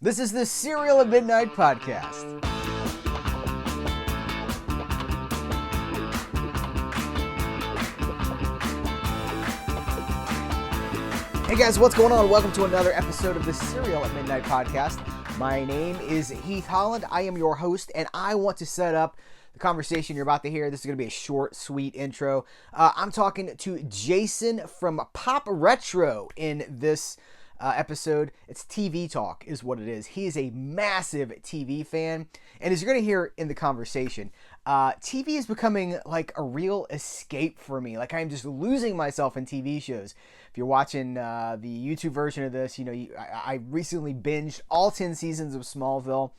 This is the Serial at Midnight podcast. Hey guys, what's going on? Welcome to another episode of the Serial at Midnight podcast. My name is Heath Holland. I am your host, and I want to set up the conversation you're about to hear. This is going to be a short, sweet intro. I'm talking to Jason from Pop Retro in this episode. It's TV talk is what it is. He is a massive TV fan, and as you're going to hear in the conversation, TV is becoming like a real escape for me. Like I'm just losing myself in TV shows. If you're watching the YouTube version of this, I recently binged all 10 seasons of Smallville.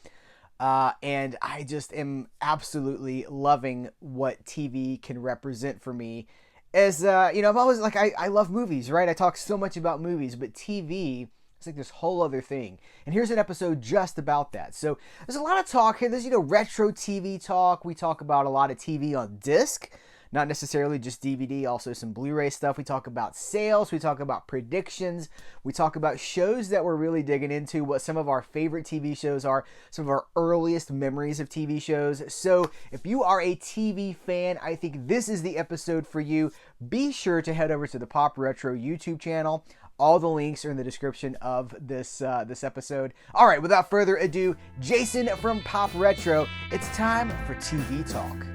And I just am absolutely loving what TV can represent for me. As I've always I love movies, right? I talk so much about movies, but TV is like this whole other thing. And here's an episode just about that. So there's a lot of talk here. There's retro TV talk. We talk about a lot of TV on disc. Not necessarily just DVD, also some Blu-ray stuff. We talk about sales. We talk about predictions. We talk about shows that we're really digging into, what some of our favorite TV shows are, some of our earliest memories of TV shows. So if you are a TV fan, I think this is the episode for you. Be sure to head over to the Pop Retro YouTube channel. All the links are in the description of this episode. All right, without further ado, Jason from Pop Retro, it's time for TV talk.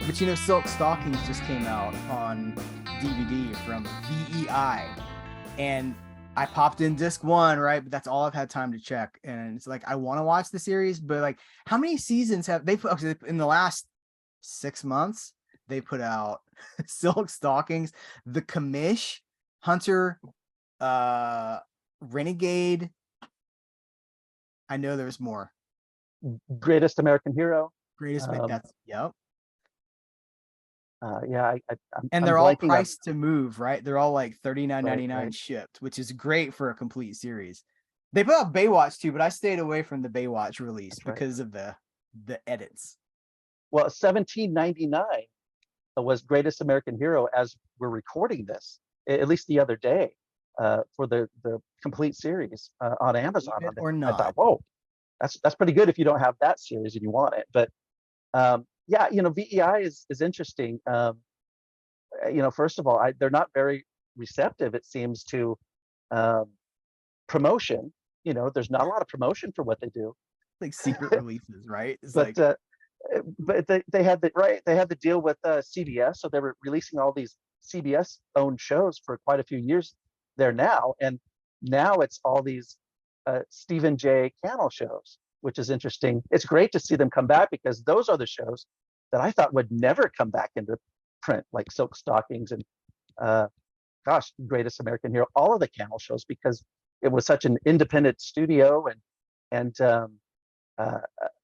But Silk Stockings just came out on DVD from VEI. And I popped in disc 1, right? But that's all I've had time to check. And it's like, I want to watch the series, but like, how many seasons have they put in the last 6 months? They put out Silk Stockings, The Commish, Hunter, Renegade. I know there's more. Greatest American Hero. That's, yep. And they're all priced to move, right? They're all like $39.99 shipped, which is great for a complete series. They put out Baywatch too, but I stayed away from the Baywatch release because of the edits. Well, $17.99 was Greatest American Hero as we're recording this, at least the other day, for the complete series on Amazon. Or not? I thought, whoa, that's pretty good if you don't have that series and you want it, but. VEI is interesting. First of all, they're not very receptive, it seems, to promotion. There's not a lot of promotion for what they do. Like secret releases, right? It's but they had the deal with CBS, so they were releasing all these CBS-owned shows for quite a few years there now, and now it's all these Stephen J. Cannell shows, which is interesting. It's great to see them come back because those are the shows that I thought would never come back into print, like Silk Stockings and Greatest American Hero, all of the Cannell shows, because it was such an independent studio, and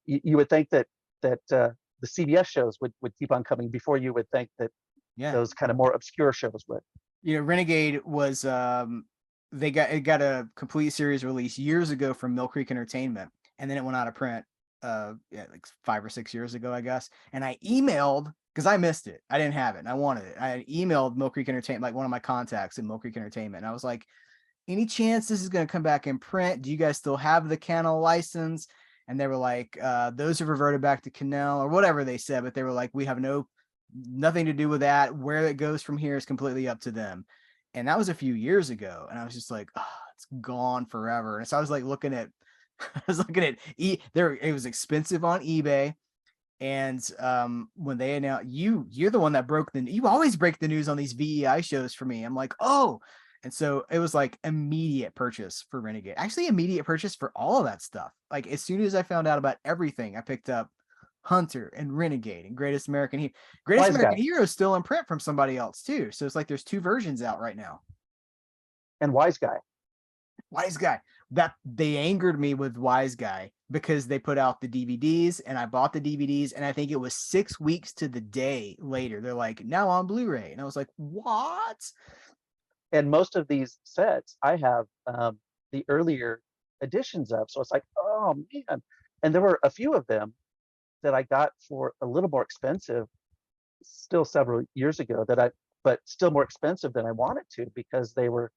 you would think that the CBS shows would keep on coming before you would think that those kind of more obscure shows would. Renegade was it got a complete series release years ago from Mill Creek Entertainment. And then it went out of print like 5 or 6 years ago, I guess. And I emailed, because I missed it. I didn't have it, and I wanted it. I emailed Mill Creek Entertainment, like one of my contacts in Mill Creek Entertainment. And I was like, any chance this is going to come back in print? Do you guys still have the Cannell license? And they were like, those have reverted back to Cannell, or whatever they said. But they were like, we have nothing to do with that. Where it goes from here is completely up to them. And that was a few years ago. And I was just like, oh, it's gone forever. And so I was like looking at it was expensive on eBay, and when they announced, you're the one that you always break the news on these VEI shows for me. I'm like, oh, and so it was like immediate purchase for Renegade. Actually, immediate purchase for all of that stuff. Like as soon as I found out about everything, I picked up Hunter and Renegade and Greatest American Hero. American Hero is still in print from somebody else too, so it's like there's 2 versions out right now. And Wise Guy. That they angered me with Wise Guy because they put out the DVDs, and I bought the DVDs, and I think it was 6 weeks to the day later they're like, now on Blu-ray, and I was like, what? And most of these sets I have the earlier editions of, so it's like, oh man. And there were a few of them that I got for a little more expensive still several years ago, but still more expensive than I wanted to, because they were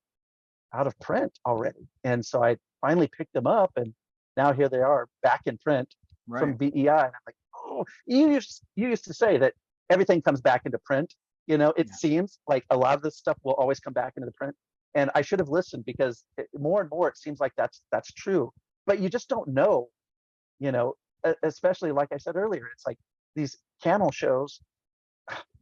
out of print already. And so I finally picked them up, and now here they are back in print Right. from VEI. And I'm like, oh, you used to say that everything comes back into print. It Yeah. seems like a lot of this stuff will always come back into the print. And I should have listened, because more and more it seems like that's true. But you just don't know, you know, especially like I said earlier, it's like these channel shows,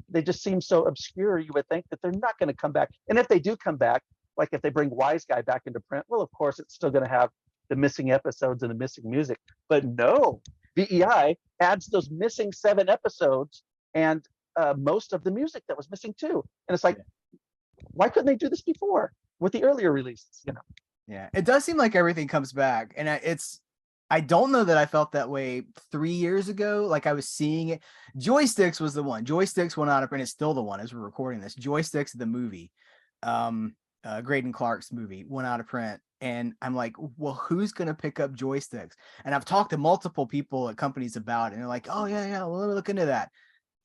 they just seem so obscure. You would think that they're not going to come back. And if they do come back, like if they bring Wise Guy back into print, well, of course, it's still going to have the missing episodes and the missing music. But no, VEI adds those missing 7 episodes and most of the music that was missing too. And it's like, why couldn't they do this before with the earlier releases? Yeah, it does seem like everything comes back, and I don't know that I felt that way 3 years ago. Like I was seeing it. Joysticks was the one. Joysticks went out of print. It's still the one as we're recording this. Joysticks, the movie, Graydon Clark's movie, went out of print, and I'm like, well, who's gonna pick up Joysticks? And I've talked to multiple people at companies about it, and they're like, oh yeah, well, let me look into that.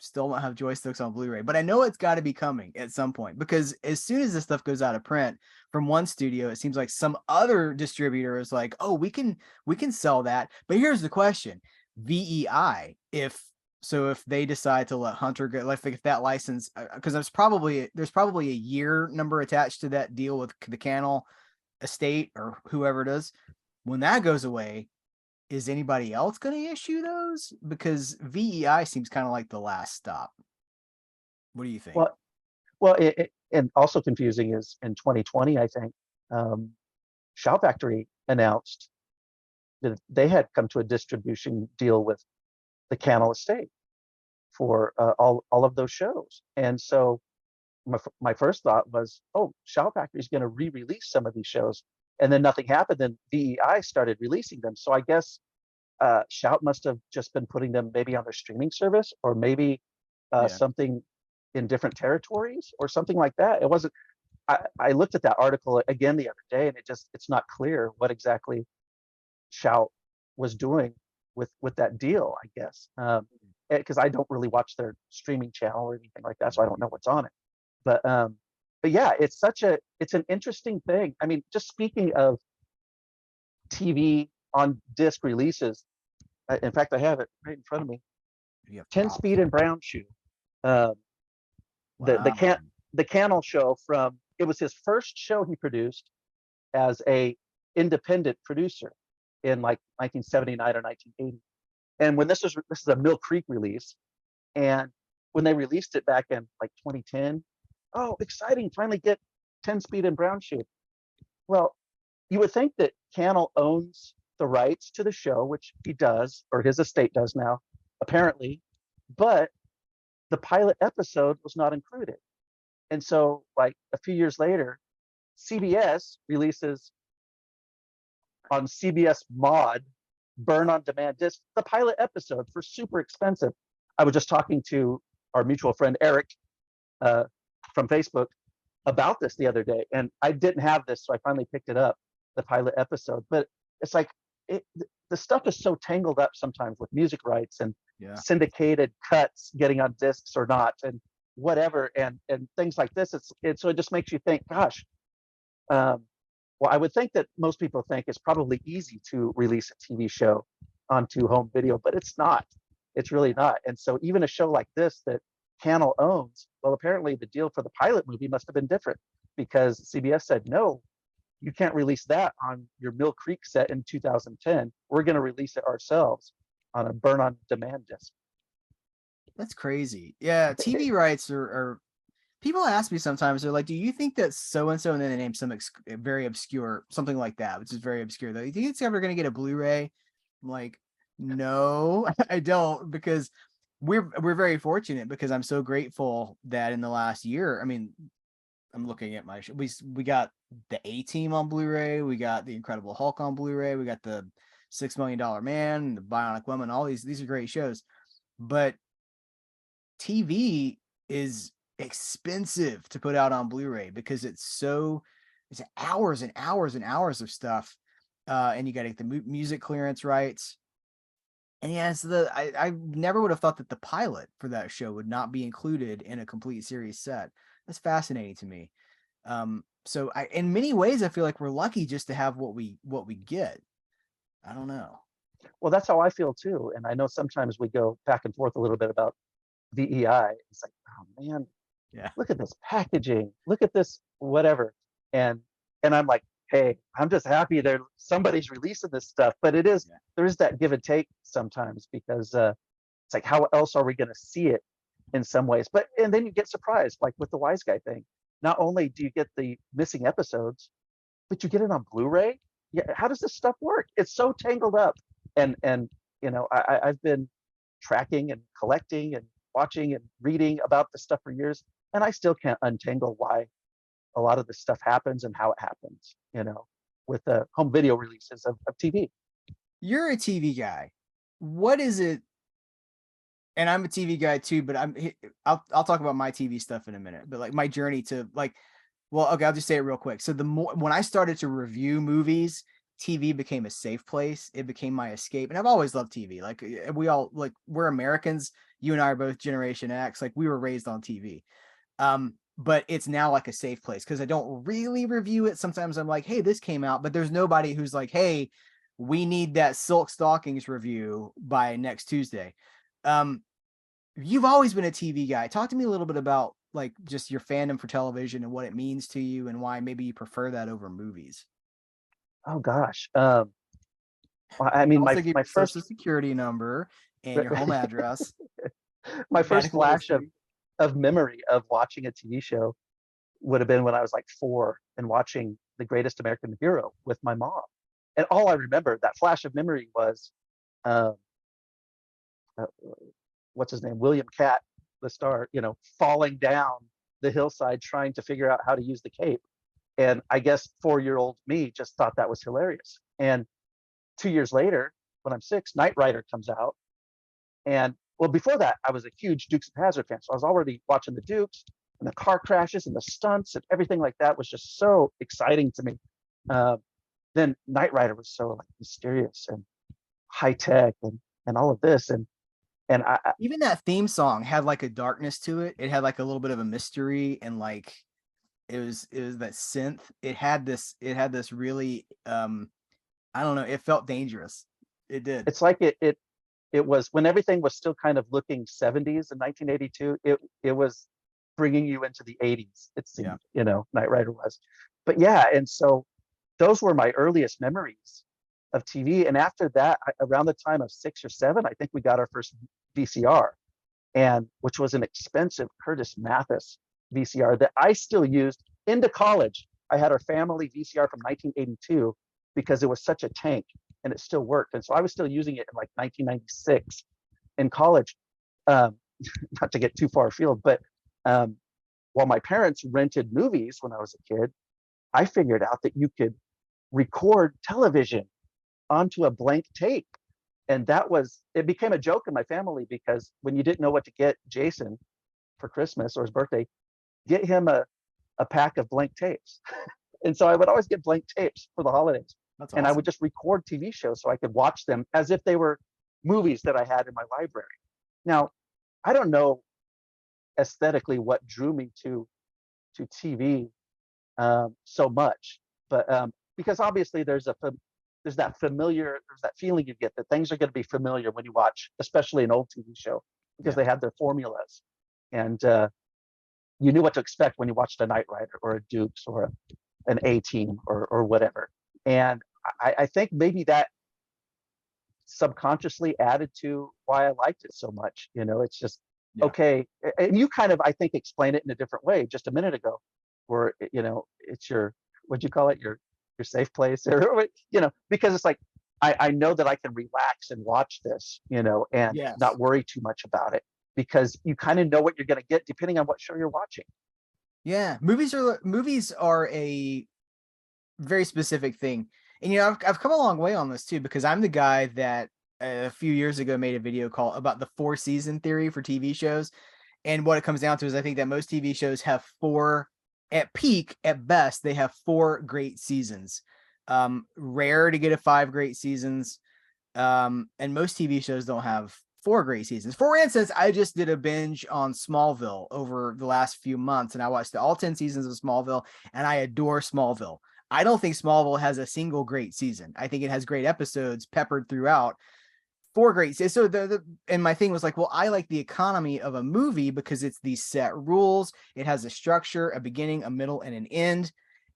Still don't have Joysticks on Blu-ray, but I know it's got to be coming at some point, because as soon as this stuff goes out of print from one studio, it seems like some other distributor is like, oh, we can sell that. But here's the question: VEI, if they decide to let Hunter go, like if that license, because there's probably a year number attached to that deal with the Cannell estate or whoever it is, when that goes away, is anybody else going to issue those? Because VEI seems kind of like the last stop. What do you think? Well, and also confusing is in 2020, I think, Shout Factory announced that they had come to a distribution deal with the Cannell estate for all of those shows. And so my first thought was, oh, Shout Factory is going to re-release some of these shows. And then nothing happened. Then VEI started releasing them. So I guess Shout must have just been putting them maybe on their streaming service, or maybe Yeah. something in different territories or something like that. It wasn't. I looked at that article again the other day, and it's not clear what exactly Shout was doing with that deal. I guess because I don't really watch their streaming channel or anything like that, so I don't know what's on it. But yeah, it's an interesting thing. I mean, just speaking of TV on disc releases, in fact, I have it right in front of me. 10 Speed and Brown Shoe. The Wow. the Cannell show it was his first show he produced as a independent producer in like 1979 or 1980. And when this is a Mill Creek release, and when they released it back in like 2010, oh, exciting! Finally get 10 Speed and Brown Shoe. Well, you would think that Cannell owns the rights to the show, which he does, or his estate does now, apparently, but the pilot episode was not included. And so, like a few years later, CBS releases on CBS Mod, burn on demand disc, the pilot episode for super expensive. I was just talking to our mutual friend Eric from Facebook about this the other day, and I didn't have this, so I finally picked it up, the pilot episode. But it's like the stuff is so tangled up sometimes with music rights and syndicated cuts getting on discs or not, and whatever, and things like this. So it just makes you think, gosh. Well, I would think that most people think it's probably easy to release a TV show onto home video, but it's not. It's really not. And so even a show like this that Cannell owns, well, apparently the deal for the pilot movie must have been different, because CBS said, no, you can't release that on your Mill Creek set in 2010. We're going to release it ourselves on a burn on demand disc. That's crazy. Yeah, TV rights are people ask me sometimes, they're like, do you think that so-and-so, and then they name some very obscure, something like that, which is very obscure, though. Do you think it's ever going to get a Blu-ray? I'm like, no, I don't, because we're very fortunate, because I'm so grateful that in the last year, I mean, I'm looking at my we got the A-Team on Blu-ray, we got the Incredible Hulk on Blu-ray, we got the $6 Million Man, the Bionic Woman, all these are great shows. But TV is expensive to put out on Blu-ray, because it's hours and hours and hours of stuff, and you got to get the music clearance rights. And yes, I never would have thought that the pilot for that show would not be included in a complete series set. That's fascinating to me. So in many ways, I feel like we're lucky just to have what we get. I don't know. Well, that's how I feel too. And I know sometimes we go back and forth a little bit about VEI. It's like, oh man, Yeah. look at this packaging, look at this whatever. and and I'm like, hey, I'm just happy there somebody's releasing this stuff. But Yeah. there is that give and take sometimes, because it's like, how else are we going to see it in some ways? But and then you get surprised, like with the Wise Guy thing. Not only do you get the missing episodes, but you get it on Blu-ray. Yeah, how does this stuff work? It's so tangled up. And I've been tracking and collecting and watching and reading about this stuff for years, and I still can't untangle why a lot of this stuff happens and how it happens, with the home video releases of TV. You're a TV guy. What is it? And I'm a TV guy too, but I'll talk about my TV stuff in a minute. But like my journey to like, well, okay, I'll just say it real quick. So the more when I started to review movies, TV became a safe place. It became my escape, and I've always loved TV. Like we're Americans. You and I are both Generation X. Like we were raised on TV. But it's now like a safe place because I don't really review it. Sometimes I'm like, hey, this came out, but there's nobody who's like, hey, we need that Silk Stockings review by next Tuesday. Um, you've always been a TV guy. Talk to me a little bit about like just your fandom for television and what it means to you and why maybe you prefer that over movies. Oh gosh. Well, You I can mean, also give my your social first security number and your home address. my first Medical flash history. of memory of watching a TV show would have been when I was like 4 and watching The Greatest American Hero with my mom. And all I remember, that flash of memory was, um, uh, what's his name, William Cat, the star, falling down the hillside trying to figure out how to use the cape. And I guess 4-year-old me just thought that was hilarious. And 2 years later, when I'm 6, Knight Rider comes out. And well, before that, I was a huge Dukes of Hazzard fan. So I was already watching the Dukes, and the car crashes and the stunts and everything like that was just so exciting to me. Uh, then Knight Rider was so like mysterious and high tech and all of this. And Even that theme song had like a darkness to it. It had like a little bit of a mystery and like it was that synth. It had this really I don't know, it felt dangerous. It did. it's like it was when everything was still kind of looking 70s in 1982. It was bringing you into the 80s. It Yeah. seemed, Knight Rider was. But yeah, and so those were my earliest memories of TV. And after that, around the time of 6 or 7, I think we got our first VCR, and which was an expensive Curtis Mathis VCR that I still used into college. I had our family VCR from 1982 because it was such a tank and it still worked. And so I was still using it in like 1996 in college. Um, not to get too far afield, but um, while my parents rented movies when I was a kid, I figured out that you could record television onto a blank tape. And it became a joke in my family because when you didn't know what to get Jason for Christmas or his birthday, get him a pack of blank tapes. And so I would always get blank tapes for the holidays. That's And I would awesome. just record TV shows so I could watch them as if they were movies that I had in my library. Now, I don't know aesthetically what drew me to TV so much, but because obviously there's that feeling you get that things are going to be familiar when you watch, especially an old TV show, because Yeah. they had their formulas, and you knew what to expect when you watched a Knight Rider or a Dukes or an A Team or whatever. And I think maybe that subconsciously added to why I liked it so much. It's just Yeah. okay. And you kind of, I think, explained it in a different way just a minute ago, where it's your, what'd you call it, your safe place, or because it's like I know that I can relax and watch this, and Yes. not worry too much about it because you kind of know what you're going to get depending on what show you're watching. Yeah. Movies are a very specific thing. And I've come a long way on this too because I'm the guy that a few years ago made a video call about the 4 season theory for TV shows. And what it comes down to is I think that most TV shows have four at peak, at best, they have 4 great seasons. Rare to get a 5 great seasons. And most TV shows don't have 4 great seasons. For instance, I just did a binge on Smallville over the last few months, and I watched all 10 seasons of Smallville, and I adore Smallville. I don't think Smallville has a single great season. I think it has great episodes peppered throughout. 4 great seasons. So and my thing was like, well, I like the economy of a movie because it's these set rules. It has a structure, a beginning, a middle, and an end.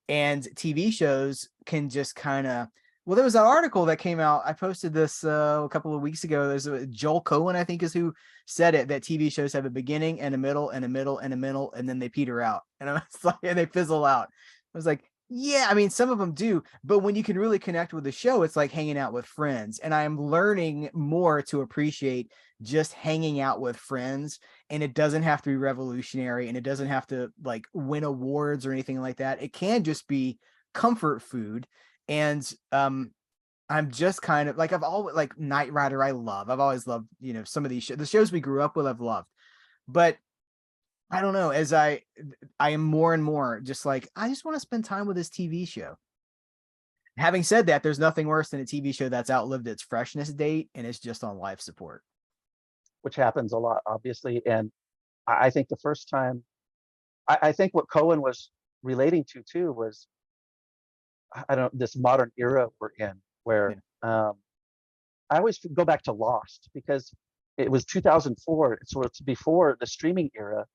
And TV shows can just kind of, well, there was an article that came out. I posted this a couple of weeks ago. There's Joel Cohen, I think, is who said it, that TV shows have a beginning and a middle and a middle and a middle, and then they peter out. And I was like, and they fizzle out. I was like, yeah, I mean, some of them do, but when you can really connect with the show, it's like hanging out with friends. And I'm learning more to appreciate just hanging out with friends. And it doesn't have to be revolutionary, and it doesn't have to like win awards or anything like that. It can just be comfort food. And I'm just kind of like, I've always like Knight Rider. I've always loved, some of these the shows we grew up with, I've loved, but I don't know, as I am more and more just like, I just want to spend time with this TV show. Having said that, there's nothing worse than a TV show that's outlived its freshness date and it's just on life support. which happens a lot, obviously. And I think the first time, I think what Cohen was relating to too was, I don't know, this modern era we're in where I always go back to Lost because it was 2004, so it's before the streaming era,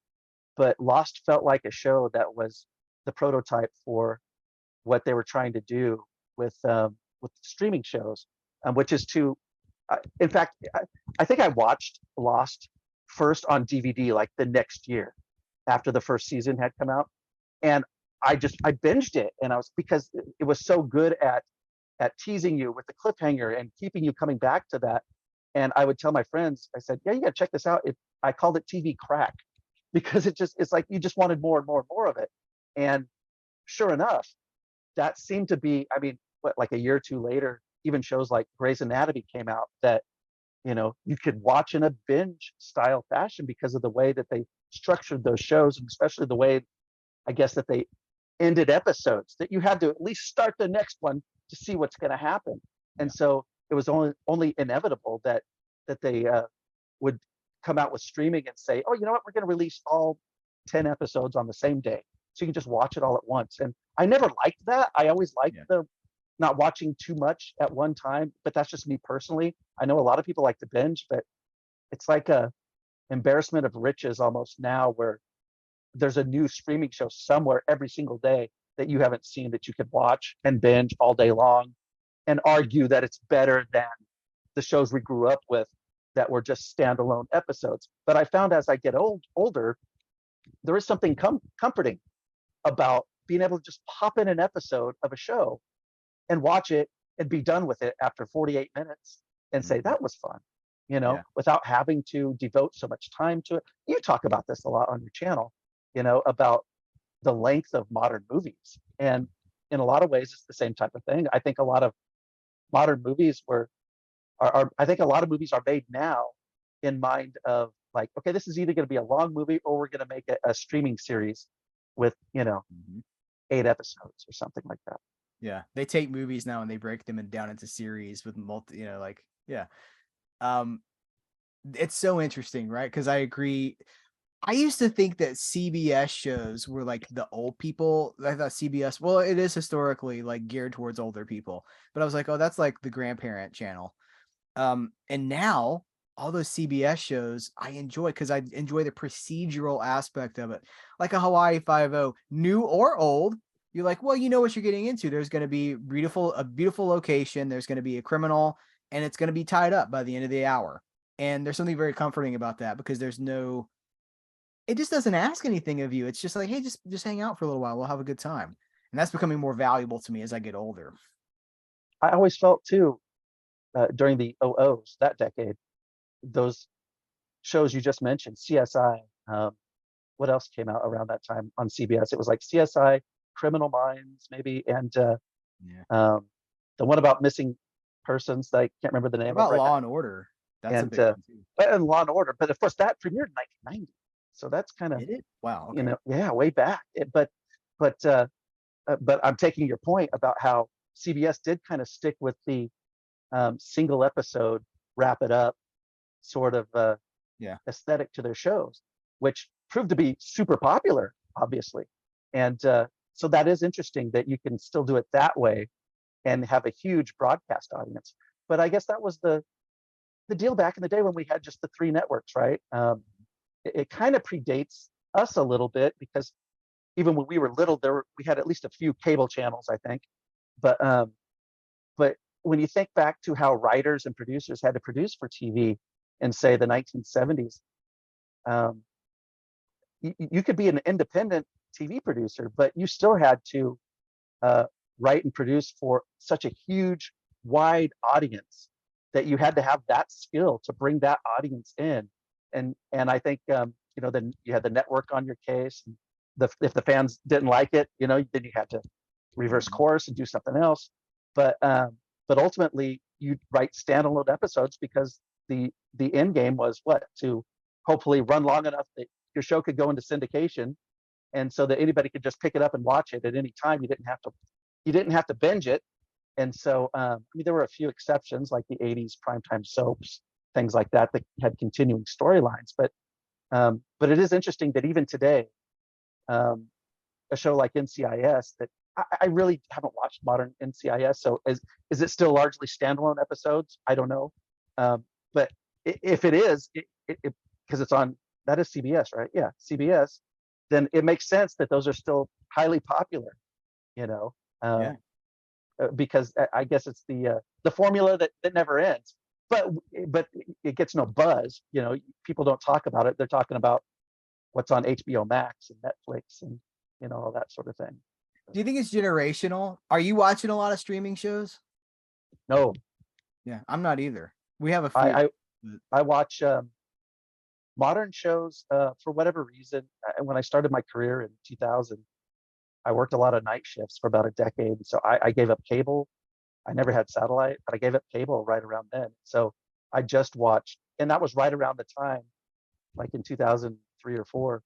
but Lost felt like a show that was the prototype for what they were trying to do with streaming shows, which is to, in fact, I think I watched Lost first on DVD like the next year after the first season had come out, and I binged it, and I was, because it was so good at teasing you with the cliffhanger and keeping you coming back to that. And I would tell my friends, I said, yeah, you gotta check this out. I called it TV crack because it's like you just wanted more and more and more of it. And sure enough, that seemed to be, I mean, what, like a year or two later, even shows like Grey's Anatomy came out that, you could watch in a binge style fashion because of the way that they structured those shows, and especially the way, I guess, that they ended episodes, that you had to at least start the next one to see what's going to happen. And so it was only inevitable that they would come out with streaming and say, oh, you know what, we're going to release all 10 episodes on the same day, so you can just watch it all at once. And I never liked that. I always liked the not watching too much at one time, but that's just me personally. I know a lot of people like to binge, but it's like a embarrassment of riches almost now, where there's a new streaming show somewhere every single day that you haven't seen, that you could watch and binge all day long and argue that it's better than the shows we grew up with that were just standalone episodes. But I found as I get older, there is something comforting about being able to just pop in an episode of a show and watch it and be done with it after 48 minutes and say, that was fun, without having to devote so much time to it. You talk about this a lot on your channel, about the length of modern movies. And in a lot of ways, it's the same type of thing. I think a lot of modern movies I think a lot of movies are made now in mind of like, okay, this is either going to be a long movie or we're going to make a streaming series with, 8 episodes or something like that. Yeah, they take movies now and they break them down into series with it's so interesting, right? Because I agree. I used to think that CBS shows were like the old people. I thought CBS, well, it is historically like geared towards older people, but I was like, oh, that's like the grandparent channel. And now all those CBS shows I enjoy because I enjoy the procedural aspect of it, like a Hawaii Five-0, new or old. You're like, well, you know what you're getting into. There's going to be a beautiful location. There's going to be a criminal, and it's going to be tied up by the end of the hour. And there's something very comforting about that because it just doesn't ask anything of you. It's just like, hey, just hang out for a little while. We'll have a good time. And that's becoming more valuable to me as I get older. I always felt too, during the '00s, that decade, those shows you just mentioned, CSI, what else came out around that time on CBS? It was like CSI, Criminal Minds, maybe, and the one about missing persons that I can't remember the name What of about right Law now. and Order? That's a And big one too. and Law and Order, but of course that premiered in 1990, so that's kind of, Did it? Wow. Okay. yeah, way back. But I'm taking your point about how CBS did kind of stick with the single episode, wrap it up, sort of Yeah. aesthetic to their shows, which proved to be super popular, obviously. And so that is interesting that you can still do it that way and have a huge broadcast audience. But I guess that was the deal back in the day when we had just the three networks, right? It kind of predates us a little bit because even when we were little, we had at least a few cable channels, I think. But when you think back to how writers and producers had to produce for TV in say the 1970s, um, you could be an independent TV producer, but you still had to uh, write and produce for such a huge, wide audience that you had to have that skill to bring that audience in. And I think then you had the network on your case. And if the fans didn't like it, then you had to reverse course and do something else. But ultimately, you write standalone episodes because the end game was what, to hopefully run long enough that your show could go into syndication, and so that anybody could just pick it up and watch it at any time. You didn't have to binge it. And so there were a few exceptions like the 80s primetime soaps, things like that had continuing storylines. But it is interesting that even today, a show like NCIS that I really haven't watched modern NCIS. So is it still largely standalone episodes? I don't know. But if it is, because it's on, that is CBS, right? Yeah, CBS. Then it makes sense that those are still highly popular, you know, Yeah. because I guess it's the formula that never ends. But it gets no buzz. People don't talk about it. They're talking about what's on HBO Max and Netflix and all that sort of thing. Do you think it's generational? Are you watching a lot of streaming shows? No, Yeah, I'm not either. We have a few. I watch modern shows for whatever reason. When I started my career in 2000, I worked a lot of night shifts for about a decade. So I gave up cable. I never had satellite, but I gave up cable right around then. So I just watched, and that was right around the time, like in 2003 or four,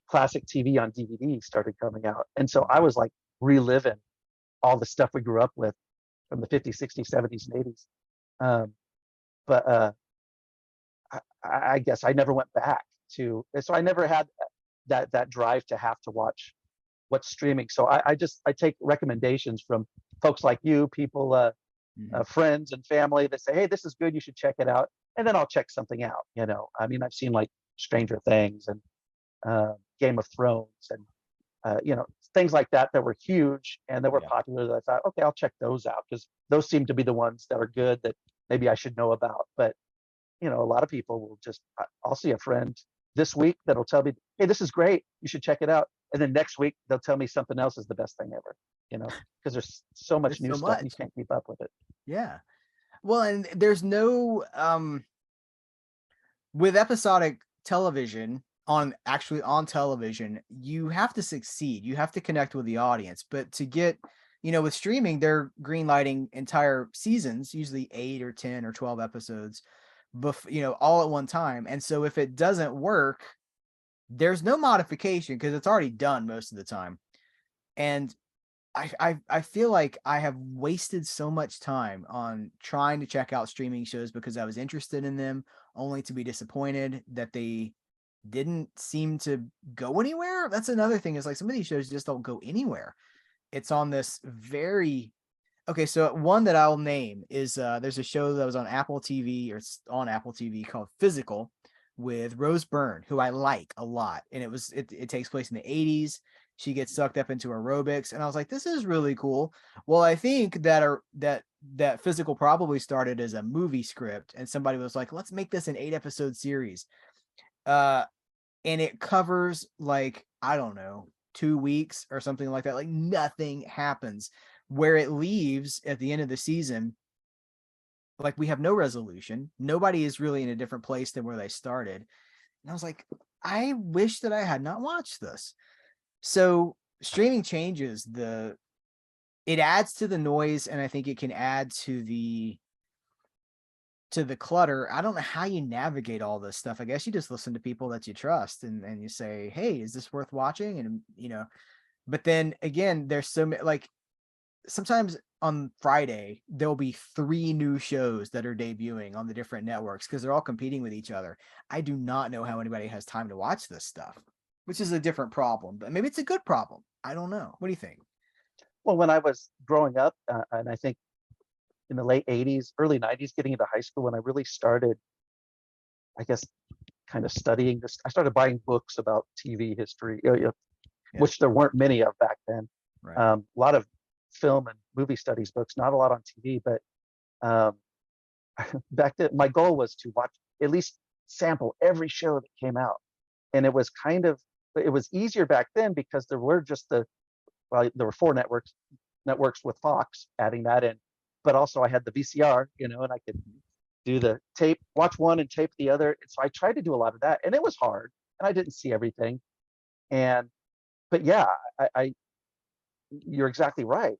classic TV on DVD started coming out. And so I was like reliving all the stuff we grew up with from the 50s, 60s, 70s, and 80s. But I guess I never went back to, so I never had that drive to have to watch what's streaming. So I take recommendations from folks like you, people, friends and family that say, hey, this is good, you should check it out. And then I'll check something out. I've seen like Stranger Things and Game of Thrones and things like that were huge and that were popular, that I thought, okay, I'll check those out because those seem to be the ones that are good that maybe I should know about. But a lot of people will just, I'll see a friend this week that'll tell me, hey, this is great, you should check it out. And then next week they'll tell me something else is the best thing ever, because there's so much new stuff, you can't keep up with it. Yeah. Well, and there's no with episodic television, on television, you have to succeed. You have to connect with the audience. But to get, with streaming, they're greenlighting entire seasons, usually 8 or 10 or 12 episodes, all at one time. And so if it doesn't work, there's no modification because it's already done most of the time. And I feel like I have wasted so much time on trying to check out streaming shows because I was interested in them, only to be disappointed that they didn't seem to go anywhere. That's another thing, is like some of these shows just don't go anywhere. It's on this okay, so one that I'll name is there's a show that was on Apple TV, or it's on Apple TV, called Physical, with Rose Byrne, who I like a lot. And it takes place in the 80s. She gets sucked up into aerobics, and I was like, this is really cool. Well, I think that Physical probably started as a movie script, and somebody was like, let's make this an 8-episode series. And it covers, like, I don't know, 2 weeks or something like that. Like, nothing happens. Where it leaves at the end of the season, like, we have no resolution. Nobody is really in a different place than where they started. And I was like, I wish that I had not watched this. So streaming changes it adds to the noise, and I think it can add to the clutter. I don't know how you navigate all this stuff. I guess you just listen to people that you trust, and you say, hey, is this worth watching? And but then again, there's so many, like, sometimes on Friday, there'll be 3 new shows that are debuting on the different networks because they're all competing with each other. I do not know how anybody has time to watch this stuff, which is a different problem, but maybe it's a good problem. I don't know. What do you think? Well, when I was growing up, and I think in the late 80s, early 90s, getting into high school, when I really started, I guess, kind of studying this, I started buying books about TV history, Yeah, which there weren't many of back then. right. A lot of film and movie studies books, not a lot on TV, but um, back then my goal was to watch, at least sample every show that came out. And it was easier back then because there were just there were 4 networks with Fox adding that in, but also I had the VCR, and I could do the tape, watch one and tape the other. So I tried to do a lot of that, and it was hard, and I didn't see everything. And but yeah, I you're exactly right.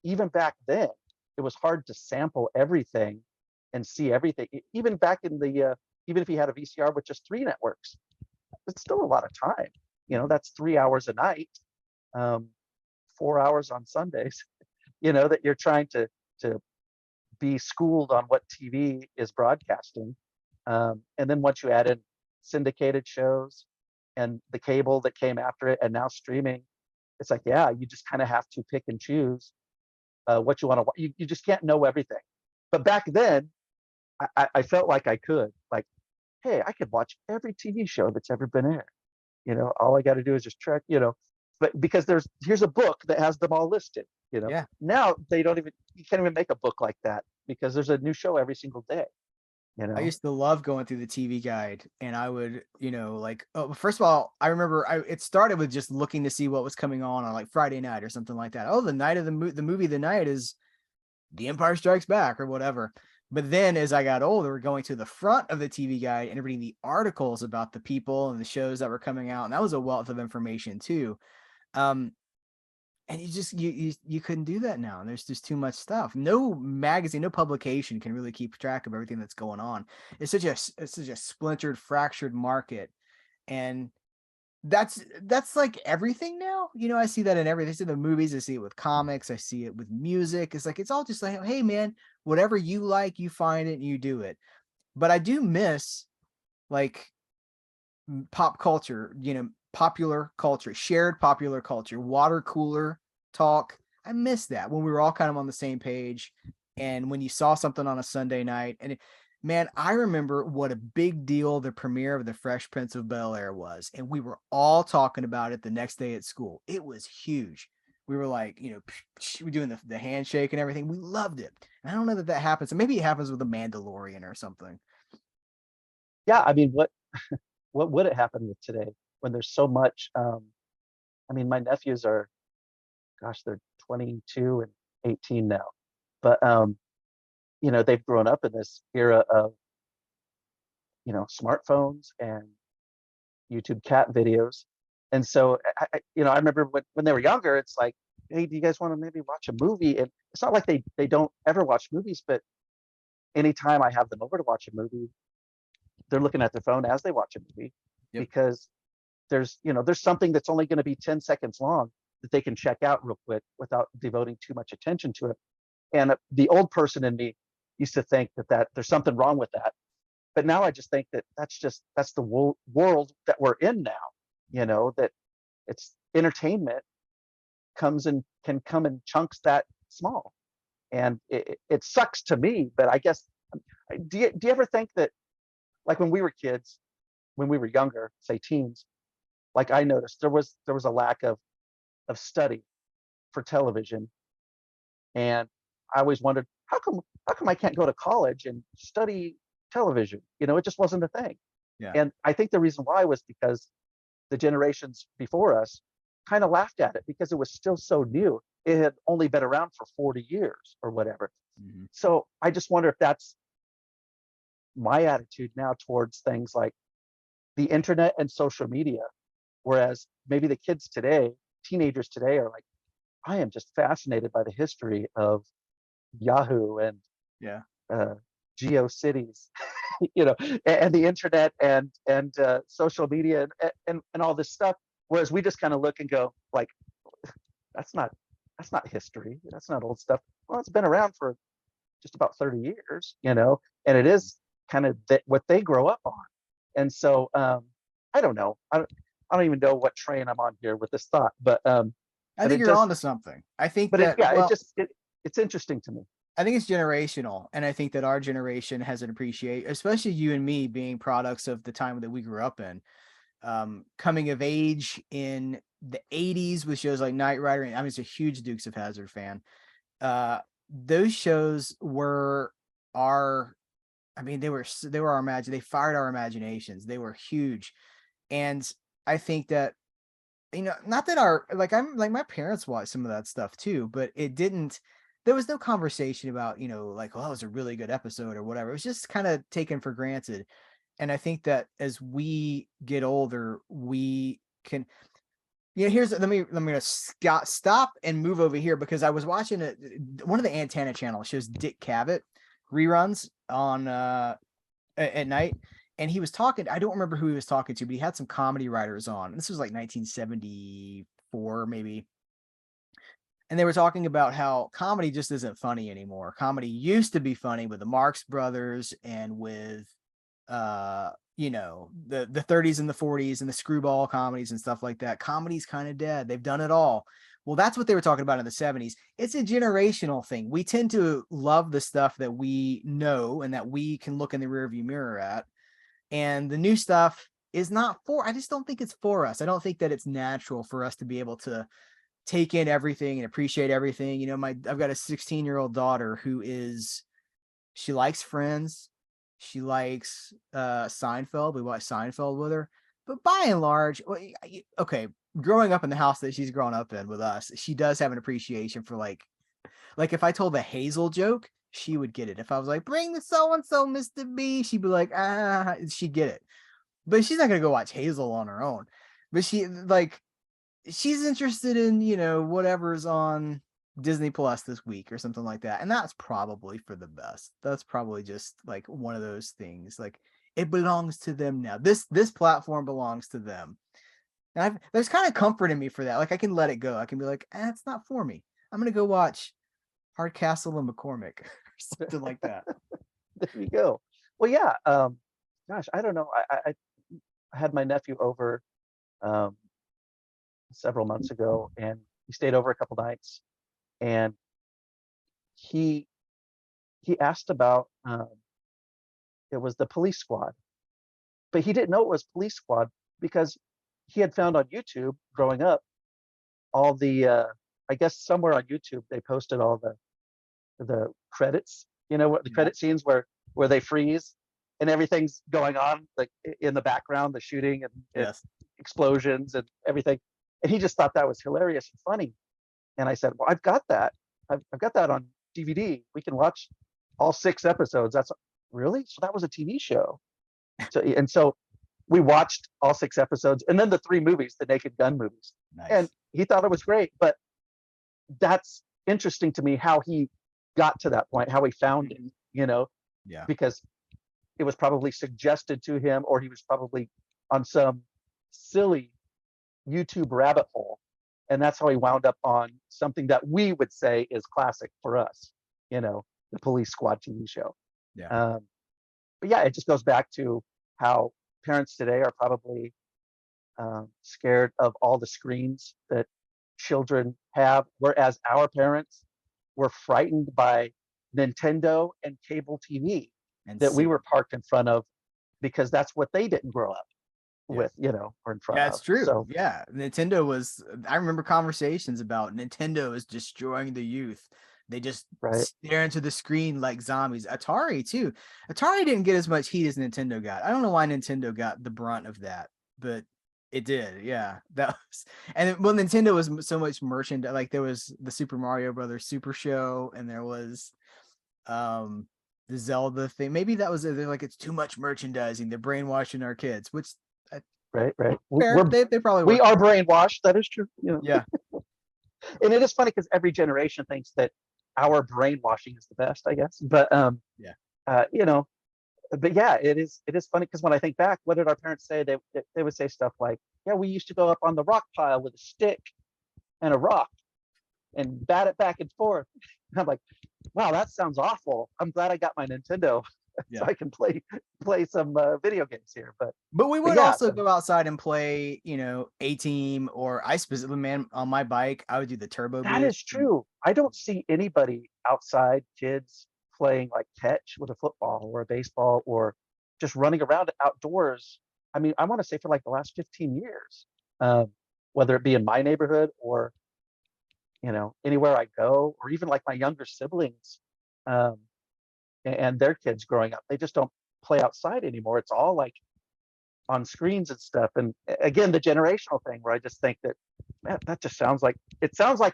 Even back then, it was hard to sample everything and see everything. Even back in even if you had a VCR with just 3 networks, it's still a lot of time. That's 3 hours a night, um, 4 hours on Sundays. That you're trying to be schooled on what TV is broadcasting. And then once you add in syndicated shows and the cable that came after it, and now streaming, it's like, yeah, you just kind of have to pick and choose what you want to watch. You just can't know everything. But back then, I felt like I could. Like, hey, I could watch every TV show that's ever been aired. All I got to do is just track, but because here's a book that has them all listed. Yeah. Now you can't even make a book like that because there's a new show every single day. I used to love going through the TV guide, and I would, like, oh, first of all, I remember it started with just looking to see what was coming on like Friday night or something like that. Oh, the night of the movie, the night is The Empire Strikes Back or whatever. But then as I got older, going to the front of the TV guide and reading the articles about the people and the shows that were coming out, and that was a wealth of information too. Um, and you couldn't do that now. And there's just too much stuff. No magazine, no publication can really keep track of everything that's going on. It's such a splintered, fractured market, and that's like everything now. I see that in everything. I see the movies, I see it with comics, I see it with music. It's like it's all just like, hey man, whatever you like, you find it and you do it. But I do miss like pop culture, popular culture, shared popular culture, water cooler talk. I miss that when we were all kind of on the same page. And when you saw something on a Sunday night, man, I remember what a big deal the premiere of The Fresh Prince of Bel-Air was. And we were all talking about it the next day at school. It was huge. We were like, we're doing the handshake and everything. We loved it. And I don't know that happens. And maybe it happens with The Mandalorian or something. Yeah, I mean, what would it happen with today when there's so much? I mean, my nephews are, gosh, they're 22 and 18 now, but they've grown up in this era of smartphones and YouTube cat videos. And so I remember when they were younger, it's like, hey, do you guys want to maybe watch a movie? And it's not like they don't ever watch movies, but anytime I have them over to watch a movie, they're looking at their phone as they watch a movie. Yep. Because there's something that's only going to be 10 seconds long that they can check out real quick without devoting too much attention to it. And the old person in me used to think that there's something wrong with that. But now I just think that's the world that we're in now, that it's entertainment can come in chunks that small. And it sucks to me, but I guess, do you ever think that, like when we were kids, when we were younger, say teens, like I noticed there was a lack of study for television. And I always wondered, how come I can't go to college and study television? It just wasn't a thing. Yeah. And I think the reason why was because the generations before us kind of laughed at it because it was still so new. It had only been around for 40 years or whatever. Mm-hmm. So I just wonder if that's my attitude now towards things like the internet and social media. Whereas maybe the kids today, teenagers today, are like, I am just fascinated by the history of Yahoo and Yeah. GeoCities, and the internet and social media and all this stuff. Whereas we just kind of look and go like, that's not history. That's not old stuff. well, it's been around for just about 30 years, and it is kind of what they grow up on. And so I don't know. I don't even know what train I'm on here with this thought, I but think it you're just onto something. I think but it that, yeah, well, it's interesting to me. I think it's generational, and I think that our generation has an appreciate, especially you and me being products of the time that we grew up in. Coming of age in the 80s with shows like Knight Rider, and I was a huge Dukes of Hazzard fan. Uh, those shows were our, I mean, they were our they fired our imaginations. They were huge, and I think that, not that our, like, I'm like, my parents watched some of that stuff too, but it didn't. There was no conversation about, like, well, that was a really good episode or whatever. It was just kind of taken for granted. And I think that as we get older, we can, here's, let me stop and move over here, because I was watching one of the antenna channels shows Dick Cavett reruns on at night, and he was talking, I don't remember who he was talking to, but he had some comedy writers on. This was like 1974 maybe, and they were talking about how comedy just isn't funny anymore. Comedy used to be funny with the Marx Brothers and with the 30s and the 40s and the screwball comedies and stuff like that. Comedy's kind of dead. They've done it all. Well, that's what they were talking about in the 70s. It's a generational thing. We tend to love the stuff that we know and that we can look in the rearview mirror at. And the new stuff is not for, I just don't think it's for us. I don't think that it's natural for us to be able to take in everything and appreciate everything. I've got a 16-year-old daughter she likes Friends. She likes Seinfeld. We watch Seinfeld with her. But by and large, okay, growing up in the house that she's grown up in with us, she does have an appreciation for, like if I told the Hazel joke, she would get it. If I was like, bring the so-and-so, Mr. B, she'd be like, she'd get it. But she's not going to go watch Hazel on her own. But she's interested in, whatever's on Disney Plus this week or something like that. And that's probably for the best. That's probably just like one of those things. Like, it belongs to them now. This platform belongs to them. And there's kind of comfort in me for that. Like, I can let it go. I can be like, it's not for me. I'm going to go watch Hardcastle and McCormick or something like that. There you go. Well, yeah. Gosh, I don't know. I had my nephew over several months ago, and he stayed over a couple nights, and he asked about it was the Police Squad, but he didn't know it was Police Squad because he had found on YouTube growing up all the I guess somewhere on YouTube they posted all the credits, what the credit scenes where they freeze and everything's going on, like in the background, the shooting and Yes. explosions and everything. And he just thought that was hilarious and funny. And I said, well, I've got that. I've got that on DVD. We can watch all 6 episodes. That's really? So that was a TV show. So we watched all 6 episodes, and then the 3 movies, the Naked Gun movies. Nice. And he thought it was great. But that's interesting to me how he got to that point, how he found it, Yeah. because it was probably suggested to him, or he was probably on some silly YouTube rabbit hole. And that's how he wound up on something that we would say is classic for us, the Police Squad TV show. Yeah. But yeah, it just goes back to how parents today are probably scared of all the screens that children have, whereas our parents were frightened by Nintendo and cable TV that we were parked in front of, because that's what they didn't grow up with, or in front of. Yeah, it's true. So, yeah, Nintendo was. I remember conversations about Nintendo is destroying the youth. They just stare into the screen like zombies. Atari too. Atari didn't get as much heat as Nintendo got. I don't know why Nintendo got the brunt of that, but it did. Yeah, that was. And well, Nintendo was so much merchandise. Like, there was the Super Mario Brothers Super Show, and there was the Zelda thing. Maybe that was it. They're like, it's too much merchandising. They're brainwashing our kids, which right. Fair. They probably we are brainwashed. That is true. Yeah. And it is funny because every generation thinks that our brainwashing is the best, I guess. But but yeah, it is funny because when I think back, what did our parents say? They would say stuff like, yeah, we used to go up on the rock pile with a stick and a rock and bat it back and forth. And I'm like, wow, that sounds awful. I'm glad I got my Nintendo so Yeah. I can play some video games here. But we But would yeah, also go outside and play, A-Team, or I specifically, man, on my bike, I would do the turbo that boost. is true. I don't see anybody outside, kids playing like catch with a football or a baseball or just running around outdoors. I mean, I want to say for like the last 15 years, um, whether it be in my neighborhood or anywhere I go, or even like my younger siblings, um, and their kids growing up, they just don't play outside anymore. It's all like on screens and stuff. And again, the generational thing where I just think that, man, that just sounds like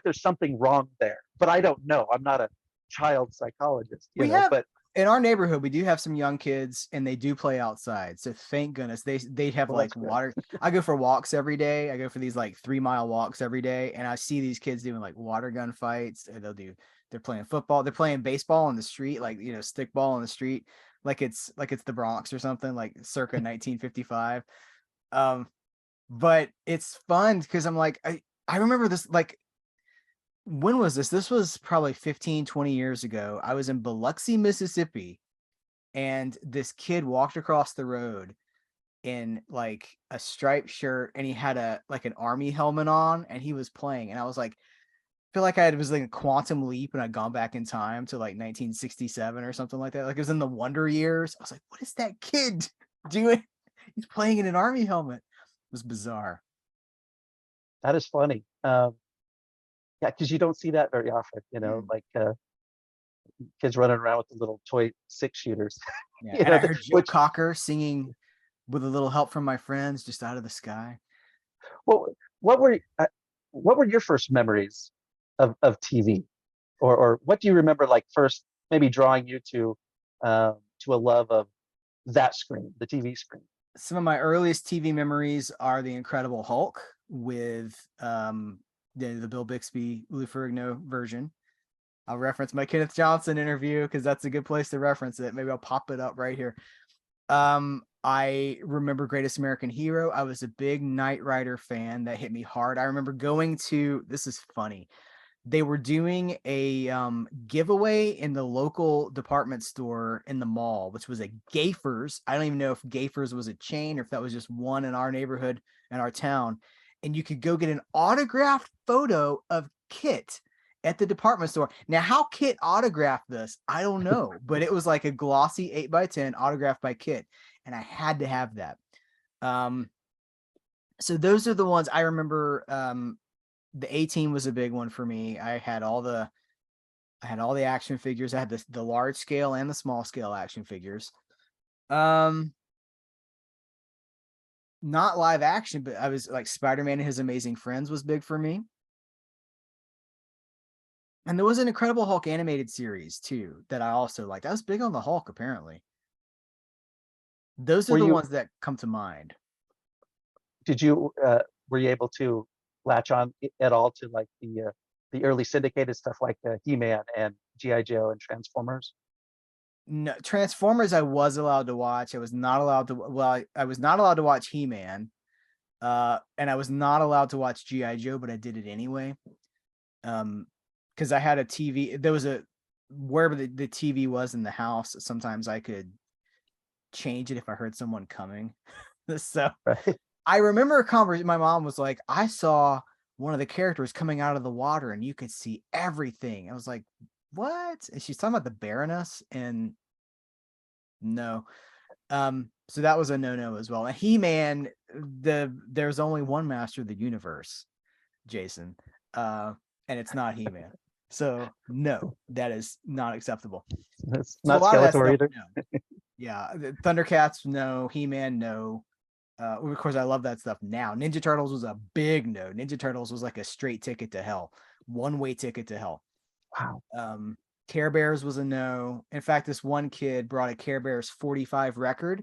there's something wrong there, but I don't know. I'm not a child psychologist, We have but in our neighborhood, we do have some young kids, and they do play outside. So thank goodness they have well, like that's good. water. I go for walks every day. I go for these like 3-mile walks every day, and I see these kids doing like water gun fights. And they're playing football, they're playing baseball on the street, like stick ball on the street, like it's the Bronx or something, like circa 1955. Um, but it's fun because I'm like I remember this, like, when was this? This was probably 15-20 years ago. I was in Biloxi, Mississippi, and this kid walked across the road in like a striped shirt, and he had an army helmet on, and he was playing. And I was like, feel like I was like a quantum leap, and I'd gone back in time to like 1967 or something like that. Like it was in the Wonder Years. I was like, what is that kid doing? He's playing in an army helmet. It was bizarre. That is funny. Yeah, because you don't see that very often, Mm. like kids running around with the little toy 6 shooters, Yeah. And I heard Joe which, Cocker singing "With a Little Help from My Friends" just out of the sky. well, what were your first memories of TV, or what do you remember like first maybe drawing you to a love of that screen, the TV screen? Some of my earliest TV memories are the Incredible Hulk with the Bill Bixby, Lou Ferrigno version. I'll reference my Kenneth Johnson interview because that's a good place to reference it. Maybe I'll pop it up right here. I remember Greatest American Hero. I was a big Knight Rider fan. That hit me hard. I remember going to, this is funny, they were doing a giveaway in the local department store in the mall, which was a Gaffer's. I don't even know if Gaffer's was a chain or if that was just one in our neighborhood, in our town. And you could go get an autographed photo of Kit at the department store. Now, how Kit autographed this, I don't know, but it was like a glossy 8x10 autographed by Kit, and I had to have that. So those are the ones I remember. The A-Team was a big one for me. I had all the action figures. I had the large scale and the small scale action figures. Not live action, but I was like Spider-Man and His Amazing Friends was big for me. And there was an Incredible Hulk animated series too that I also liked. I was big on the Hulk, apparently. Those are Were the you ones that come to mind. did you were you able to latch on at all to like the early syndicated stuff like He-Man and GI Joe and Transformers? No, Transformers I was allowed to watch. I was not allowed to, well, I was not allowed to watch He-Man. And I was not allowed to watch GI Joe, but I did it anyway. Because I had a TV. There was wherever the TV was in the house. Sometimes I could change it if I heard someone coming. So Right. I remember a conversation. My mom was like, "I saw one of the characters coming out of the water, and you could see everything." I was like, "What?" And she's talking about the Baroness, and no. So that was a no-no as well. And He-Man, there's only one master of the universe, Jason. And it's not He-Man. So no, that is not acceptable. It's So a not lot of that Skeletor stuff, either. no. Yeah, the Thundercats, no. He-Man, no. Of course, I love that stuff now. Ninja Turtles was a big no. Ninja Turtles was like a straight ticket to hell, one-way ticket to hell. Wow. Care Bears was a no. In fact, this one kid brought a Care Bears 45 record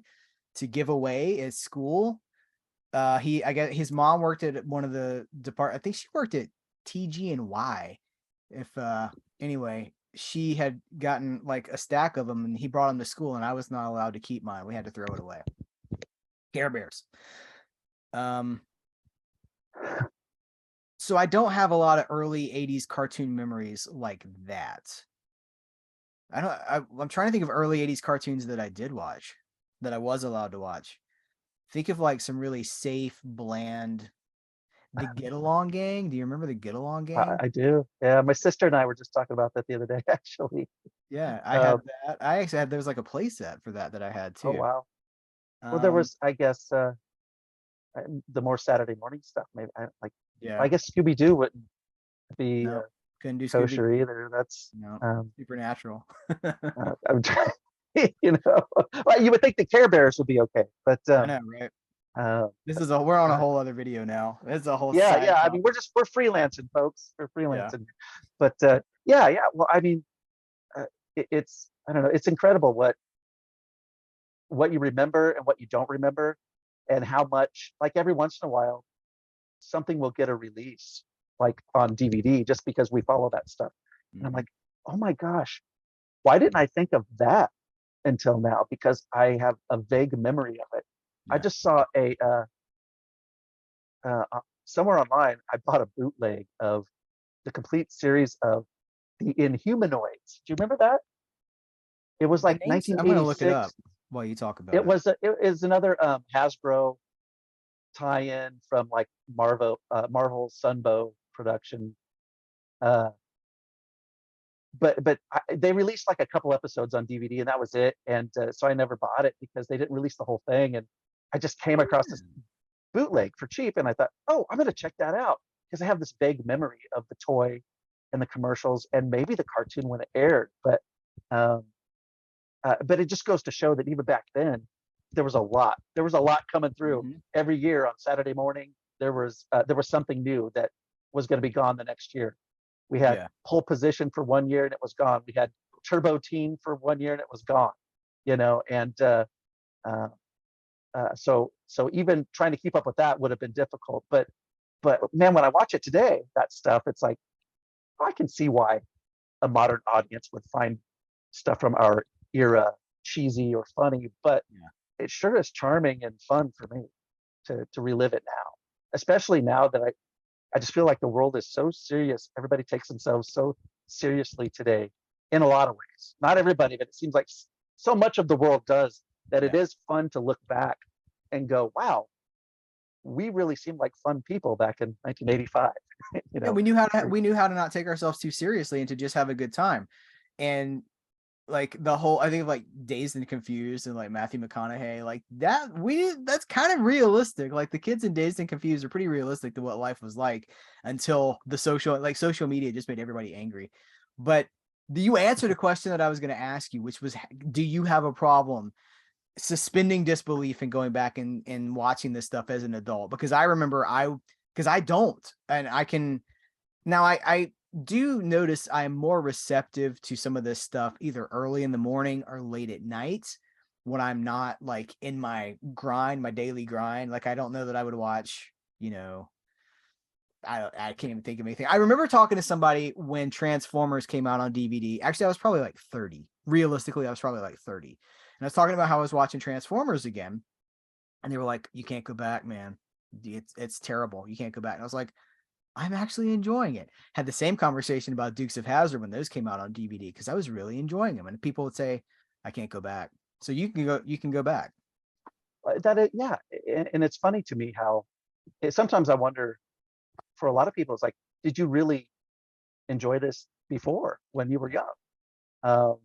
to give away at school. I guess his mom worked at one of the I think she worked at TG and Y. If anyway, she had gotten like a stack of them, and he brought them to school, and I was not allowed to keep mine. We had to throw it away. Care Bears. So I don't have a lot of early 80s cartoon memories like that. I'm trying to think of early 80s cartoons that I did watch, that I was allowed to watch. Think of like some really safe, bland. The Get Along Gang. Do you remember the Get Along Gang? I do. Yeah, my sister and I were just talking about that the other day, actually. Yeah, I had Um, that. I actually had there was like a playset for that I had oh too. wow. Well, there Um, was, I guess, the more Saturday morning stuff. Maybe yeah, I guess Scooby Doo wouldn't be no, couldn't do Scooby. kosher either. That's No, um, Supernatural. I'm trying, you know, well, you would think the Care Bears would be okay, but I know, right? uh, We're on a uh, whole other video now. This is a whole yeah, side yeah. I mean, topic. we're freelancing, folks. We're Yeah, freelancing, but yeah, yeah. Well, I mean, uh, it's I don't know. It's incredible what you remember and what you don't remember, and how much. Like every once in a while, something will get a release, like on DVD, just because we follow that stuff. And I'm hmm like, oh my gosh, why didn't I think of that until now? Because I have a vague memory of it. I yeah. just saw somewhere online. I bought a bootleg of the complete series of the Inhumanoids. Do you remember that? It was The like names. I'm gonna look it up 1986. while you talk about it. It is another Hasbro tie-in from like Marvel Sunbow production. Uh, but they released like a couple episodes on DVD and that was it. And so I never bought it because they didn't release the whole thing. And I just came across this Hmm. bootleg for cheap, and I thought, oh, I'm going to check that out because I have this vague memory of the toy and the commercials and maybe the cartoon when it aired. Um, but it just goes to show that even back then, there was a lot. There was a lot coming through Hmm. every year on Saturday morning. There was something new that was going to be gone the next year. We had Yeah. pole position for 1 year and it was gone. We had turbo teen for 1 year and it was gone. And uh, so even trying to keep up with that would have been difficult. But man, when I watch it today, that stuff, it's like, oh, I can see why a modern audience would find stuff from our era cheesy or funny, but Yeah. it sure is charming and fun for me to relive it now, especially now that I just feel like the world is so serious. Everybody takes themselves so seriously today in a lot of ways. Not everybody, but it seems like so much of the world does, that it Yeah. is fun to look back and go, wow, we really seemed like fun people back in 1985. you Yeah, know, we knew how to not take ourselves too seriously and to just have a good time. And like the whole I think of like Dazed and Confused and like Matthew McConaughey, like that's kind of realistic. Like the kids in Dazed and Confused are pretty realistic to what life was like until the social media just made everybody angry. But you answered a question that I was going to ask you, which was, do you have a problem suspending disbelief and going back and watching this stuff as an adult? Because I remember because I don't, and I can now I do notice I'm more receptive to some of this stuff either early in the morning or late at night when I'm not like in my daily grind. Like I don't know that I would watch, I can't even think of anything. I remember talking to somebody when Transformers came out on DVD. Actually, I was probably like 30. Realistically, I was probably like 30. And I was talking about how I was watching Transformers again. And they were like, "You can't go back, man. It's terrible. You can't go back." And I was like, I'm actually enjoying it. Had the same conversation about Dukes of Hazzard when those came out on DVD because I was really enjoying them. And people would say, I can't go back. So you can go back. yeah. And it's funny to me how sometimes I wonder, for a lot of people, it's like, did you really enjoy this before when you were young? Um,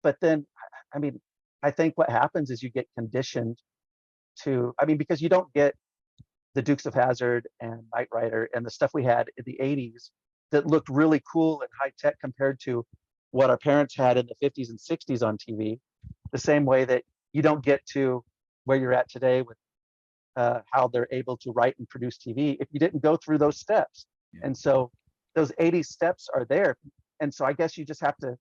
but then, I mean, I think what happens is you get conditioned I mean, because you don't get the Dukes of Hazzard and Knight Rider and the stuff we had in the 80s that looked really cool and high tech compared to what our parents had in the 50s and 60s on TV, the same way that you don't get to where you're at today with how they're able to write and produce TV if you didn't go through those steps. Yeah. And so those 80s steps are there. And so I guess you just have to,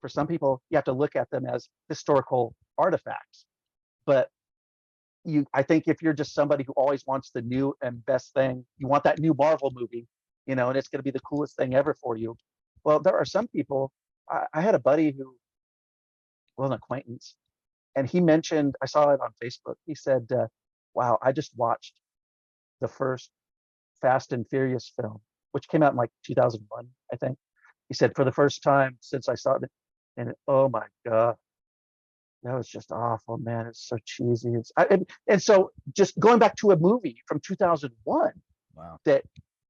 for some people, you have to look at them as historical artifacts. But I think if you're just somebody who always wants the new and best thing, you want that new Marvel movie, and it's going to be the coolest thing ever for you. Well, there are some people. I had a buddy who was an acquaintance, and he mentioned, I saw it on Facebook. He said, "Wow, I just watched the first Fast and Furious film, which came out in like 2001, I think." He said, "For the first time since I saw it." And oh my God, that was just awful, man. It's so cheesy. And so just going back to a movie from 2001 Wow. that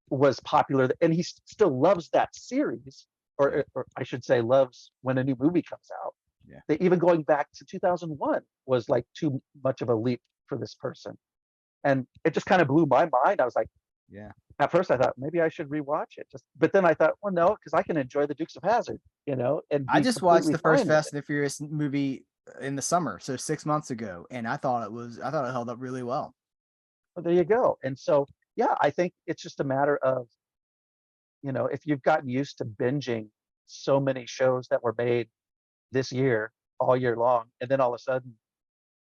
was popular, and he still loves that series, Yeah. or I should say, loves when a new movie comes out. Yeah. That even going back to 2001 was like too much of a leap for this person, and it just kind of blew my mind. I was like, Yeah. at first I thought maybe I should rewatch it, but then I thought, well, no, because I can enjoy the Dukes of Hazzard, and I be just watched completely the first fine with Fast it. and the Furious movie in the summer, so 6 months ago, and I thought it held up really well. Well, there you go. And so, yeah, I think it's just a matter of, if you've gotten used to binging so many shows that were made this year, all year long, and then all of a sudden,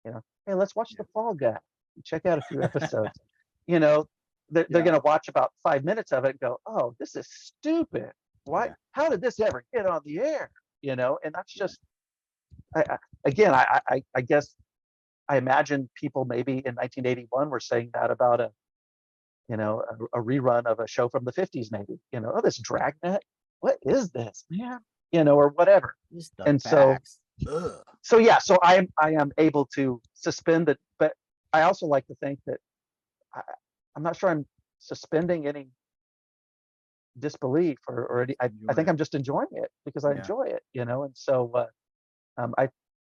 hey, let's watch The Fall Guy. Check out a few episodes. You know, they're Yeah. going to watch about 5 minutes of it and go, oh, this is stupid. Why? Yeah. How did this ever get on the air? And that's Yeah. just, again, I guess I imagine people maybe in 1981 were saying that about a rerun of a show from the 50s, maybe, oh, this Dragnet, what is this, man? Or whatever. Just the And so, facts. Ugh. yeah, so I am able to suspend it, but I also like to think that I, I'm not sure I'm suspending any disbelief or any, I Enjoying think it. I'm just enjoying it because I Yeah. enjoy it, and so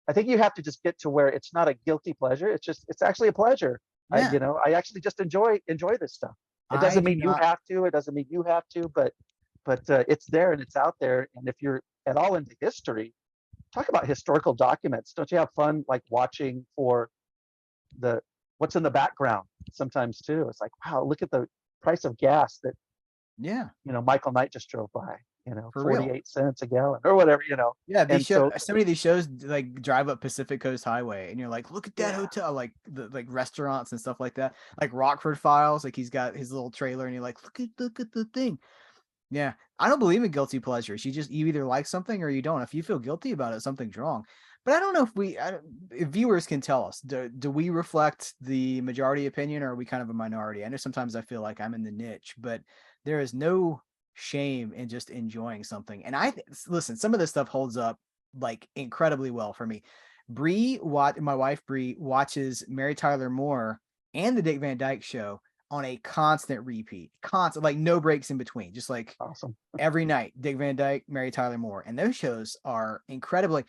I think you have to just get to where it's not a guilty pleasure. It's actually a pleasure. Yeah. I actually just enjoy this stuff. It I doesn't do mean you not. have to. It doesn't mean you have to. But it's there and it's out there. And if you're at all into history, talk about historical documents. Don't you have fun like watching for the what's in the background sometimes too? It's like, wow, look at the price of gas that Yeah. Michael Knight just drove by. For real. 48 cents a gallon or whatever. Yeah, these And show so so many of these shows like drive up Pacific Coast Highway, and you're like, look at that yeah, hotel, like the restaurants and stuff like that, like Rockford Files. Like he's got his little trailer, and you're like, look at the thing. Yeah, I don't believe in guilty pleasures. You either like something or you don't. If you feel guilty about it, something's wrong. But I don't know if viewers can tell us. Do we reflect the majority opinion, or are we kind of a minority? I know sometimes I feel like I'm in the niche, but there is no shame in just enjoying something. And listen, some of this stuff holds up like incredibly well for me. My wife Bree watches Mary Tyler Moore and the Dick Van Dyke Show on a constant repeat, like no breaks in between, just like awesome. every night. Dick Van Dyke, Mary Tyler Moore, and those shows are incredibly.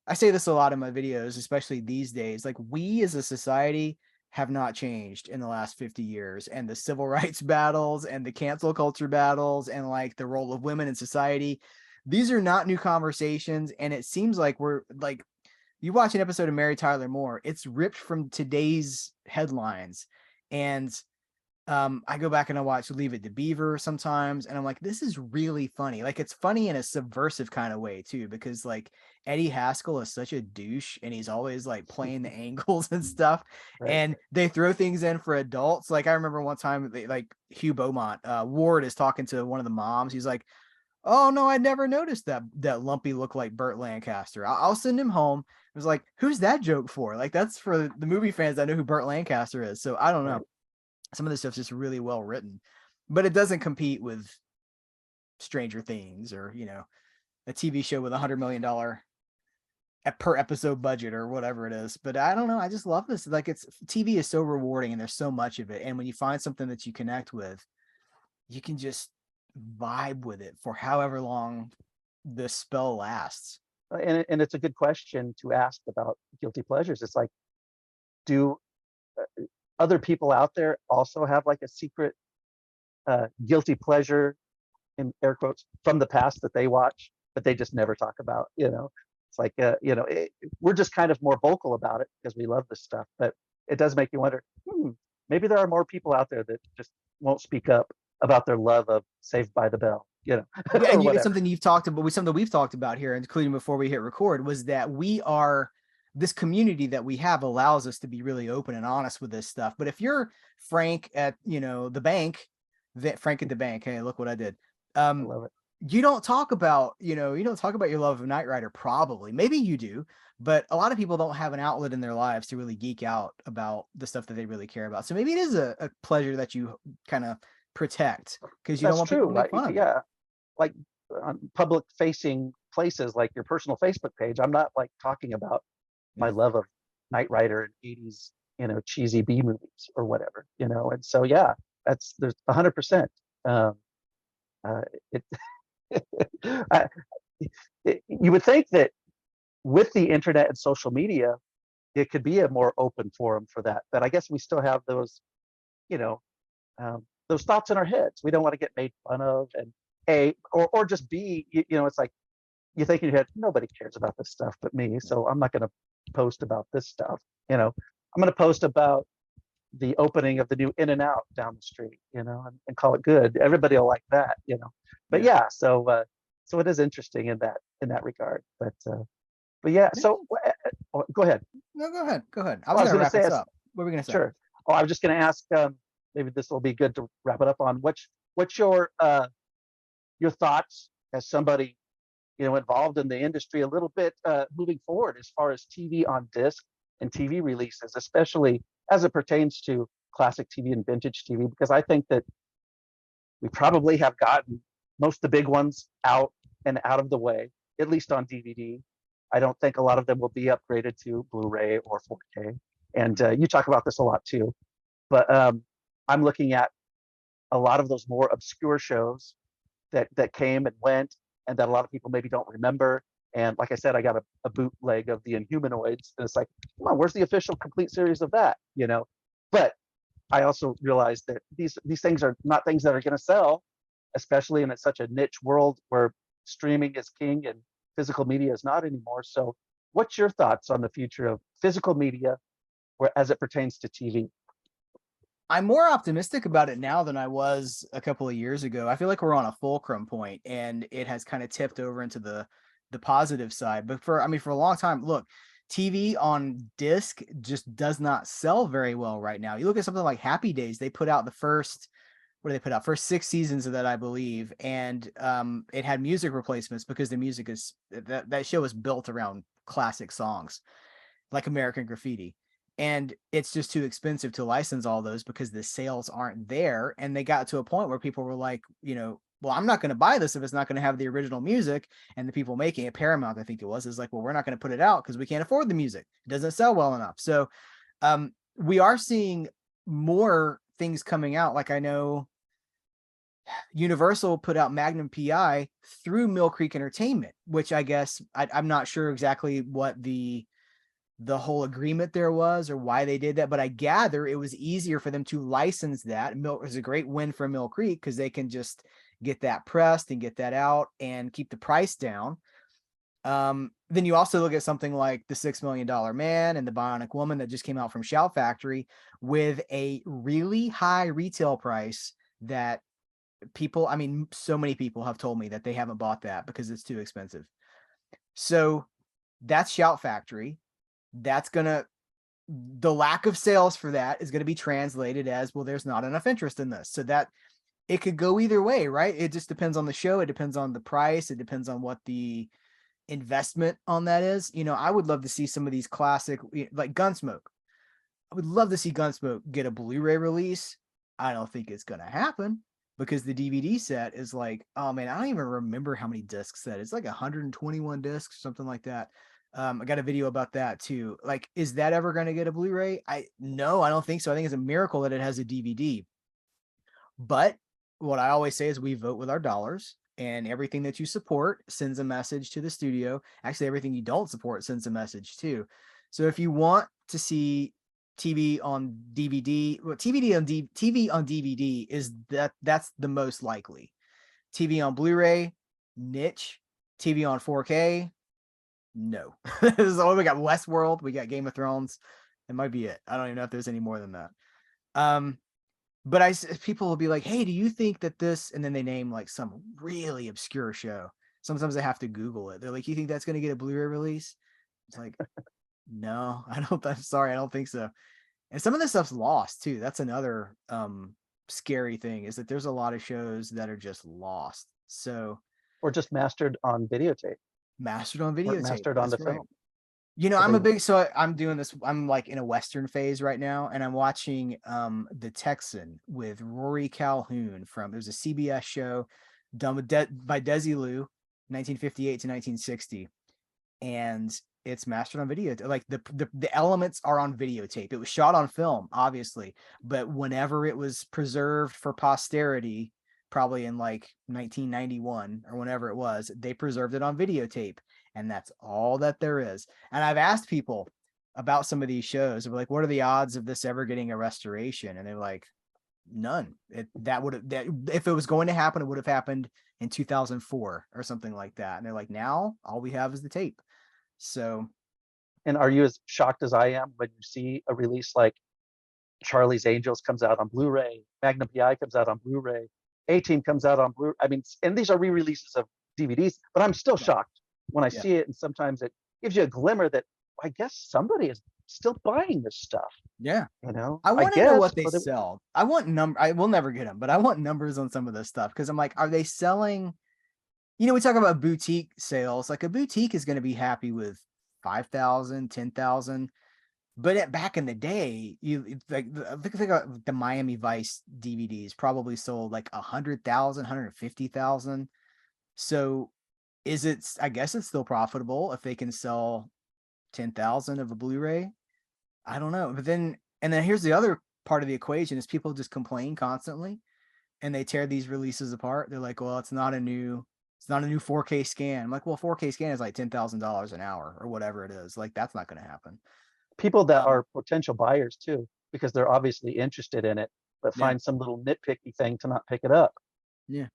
I say this a lot in my videos, especially these days. Like we as a society have not changed in the last 50 years, and the civil rights battles and the cancel culture battles and like the role of women in society. These are not new conversations, and it seems like we're like you watch an episode of Mary Tyler Moore, it's ripped from today's headlines. And I go back and I watch Leave It to Beaver sometimes, and I'm like, this is really funny. Like it's funny in a subversive kind of way too, because like Eddie Haskell is such a douche, and he's always like playing the angles and stuff. Right. And they throw things in for adults. Like I remember one time, like Hugh Beaumont, Ward is talking to one of the moms. He's like, "Oh no, I never noticed that Lumpy looked like Burt Lancaster. I'll send him home." It was like, who's that joke for? Like that's for the movie fans that know who Burt Lancaster is. So I don't know. Right. Some of this stuff's just really well written, but it doesn't compete with Stranger Things or a TV show with $100 million per episode budget or whatever it is. But I don't know. I just love this. Like it's TV is so rewarding, and there's so much of it. And when you find something that you connect with, you can just vibe with it for however long the spell lasts. And it's a good question to ask about guilty pleasures. It's like, do other people out there also have like a secret guilty pleasure, in air quotes, from the past that they watch, but they just never talk about? It's like, we're just kind of more vocal about it because we love this stuff. But it does make you wonder, maybe there are more people out there that just won't speak up about their love of Saved by the Bell, Yeah, or and it's whatever. something you've talked about. Something we've talked about here, including before we hit record, was that this community that we have allows us to be really open and honest with this stuff. But if you're Frank at the bank, Frank at the bank, hey, look what I did. I love it. You don't talk about your love of Knight Rider. Probably, maybe you do, but a lot of people don't have an outlet in their lives to really geek out about the stuff that they really care about. So maybe it is a pleasure that you kind of protect because you don't That's want people true. to make fun of it. Yeah, like on public facing places like your personal Facebook page. I'm not like talking about my love of Knight Rider and 80s, cheesy B movies or whatever, And so, yeah, there's 100%. Um, it, I, you would think that with the internet and social media, it could be a more open forum for that. But I guess we still have you know, those thoughts in our heads. We don't want to get made fun of, and or just B, it's like you think in your head, nobody cares about this stuff but me, so I'm not going to post about this stuff. I'm going to post about the opening of the new In-N-Out down the street, and call it good. Everybody will like that. But yeah, so it is interesting in that regard. But yeah, so go ahead. No, go ahead. Go ahead. I Well, was I was going to going to wrap say, this up. What were we going to say? sure. Oh, I was just going to ask. Maybe this will be good to wrap it up on. What's your thoughts as somebody involved in the industry a little bit moving forward as far as TV on disc and TV releases, especially as it pertains to classic TV and vintage TV? Because I think that we probably have gotten most of the big ones out of the way, at least on DVD. I don't think a lot of them will be upgraded to Blu-ray or 4K. And you talk about this a lot too. But I'm looking at a lot of those more obscure shows that came and went, and that a lot of people maybe don't remember. And like I said, I got a bootleg of the Inhumanoids, and it's like, come on, where's the official complete series of that? But I also realized that these things are not things that are going to sell, especially in such a niche world where streaming is king and physical media is not anymore. So what's your thoughts on the future of physical media as it pertains to TV? I'm more optimistic about it now than I was a couple of years ago. I feel like we're on a fulcrum point, and it has kind of tipped over into the positive side. But for a long time, look, TV on disc just does not sell very well right now. You look at something like Happy Days, they put out the first, what did they put out? First 6 seasons of that, I believe. And it had music replacements because the music is, that show is built around classic songs like American Graffiti. And it's just too expensive to license all those because the sales aren't there. And they got to a point where people were like, well, I'm not going to buy this if it's not going to have the original music. And the people making it, Paramount, I think it was, is like, well, we're not going to put it out because we can't afford the music. It doesn't sell well enough. So we are seeing more things coming out. Like I know Universal put out Magnum PI through Mill Creek Entertainment, which I guess I'm not sure exactly what the whole agreement there was or why they did that, but I gather it was easier for them to license that. It was a great win for Mill Creek because they can just get that pressed and get that out and keep the price down. Then you also look at something like The $6 Million Man and The Bionic Woman that just came out from Shout Factory with a really high retail price that people, so many people have told me that they haven't bought that because it's too expensive. So that's Shout Factory. The lack of sales for that is going to be translated as, well, there's not enough interest in this. So that it could go either way, right? It just depends on the show. It depends on the price. It depends on what the investment on that is. I would love to see some of these classic, like Gunsmoke. I would love to see Gunsmoke get a Blu-ray release. I don't think it's going to happen because the DVD set is like, oh man, I don't even remember how many discs that is. It's like 121 discs, something like that. I got a video about that too. Like, is that ever going to get a Blu-ray? No, I don't think so. I think it's a miracle that it has a DVD. But what I always say is we vote with our dollars, and everything that you support sends a message to the studio. Actually, everything you don't support sends a message too. So if you want to see TV on DVD, well, TV on DVD is that's the most likely. TV on Blu-ray, niche. TV on 4K, no. So we got Westworld, we got Game of Thrones. It might be it. I don't even know if there's any more than that. But people will be like, hey, do you think that this, and then they name like some really obscure show. Sometimes I have to Google it. They're like, you think that's going to get a Blu-ray release? It's like, no, I'm sorry, I don't think so. And some of this stuff's lost too. That's another scary thing, is that there's a lot of shows that are just lost. So, or just mastered on videotape. Mastered on videotape. Mastered on the film. I'm doing this. I'm like in a Western phase right now, and I'm watching The Texan with Rory Calhoun there's a CBS show. by Desilu, 1958 to 1960, and it's mastered on video. Like the elements are on videotape. It was shot on film, obviously, but whenever it was preserved for posterity, probably in like 1991 or whenever it was, they preserved it on videotape, and that's all that there is. And I've asked people about some of these shows, like, what are the odds of this ever getting a restoration? And they're like, none. That if it was going to happen, it would have happened in 2004 or something like that. And they're like, now all we have is the tape. So, And are you as shocked as I am when you see a release like Charlie's Angels comes out on Blu-ray, Magnum PI comes out on Blu-ray, A-Team comes out on Blu-ray? I mean, and these are re-releases of DVDs, but I'm still shocked when I see it. And sometimes it gives you a glimmer that I guess somebody is still buying this stuff. Yeah. You know, I want to know what they sell. I want I will never get them, but I want numbers on some of this stuff, because I'm like, are they selling? You know, we talk about boutique sales. Like, a boutique is going to be happy with 5,000, 10,000. But back in the day, you like think about the Miami Vice DVDs probably sold like 100,000, 150,000. So I guess it's still profitable if they can sell 10,000 of a Blu-ray. I don't know. But then here's the other part of the equation is people just complain constantly, and they tear these releases apart. They're like, well, it's not a new 4K scan. I'm like, well, 4K scan is like $10,000 an hour or whatever it is. Like, that's not going to happen. People that are potential buyers too, because they're obviously interested in it, but find some little nitpicky thing to not pick it up. Yeah.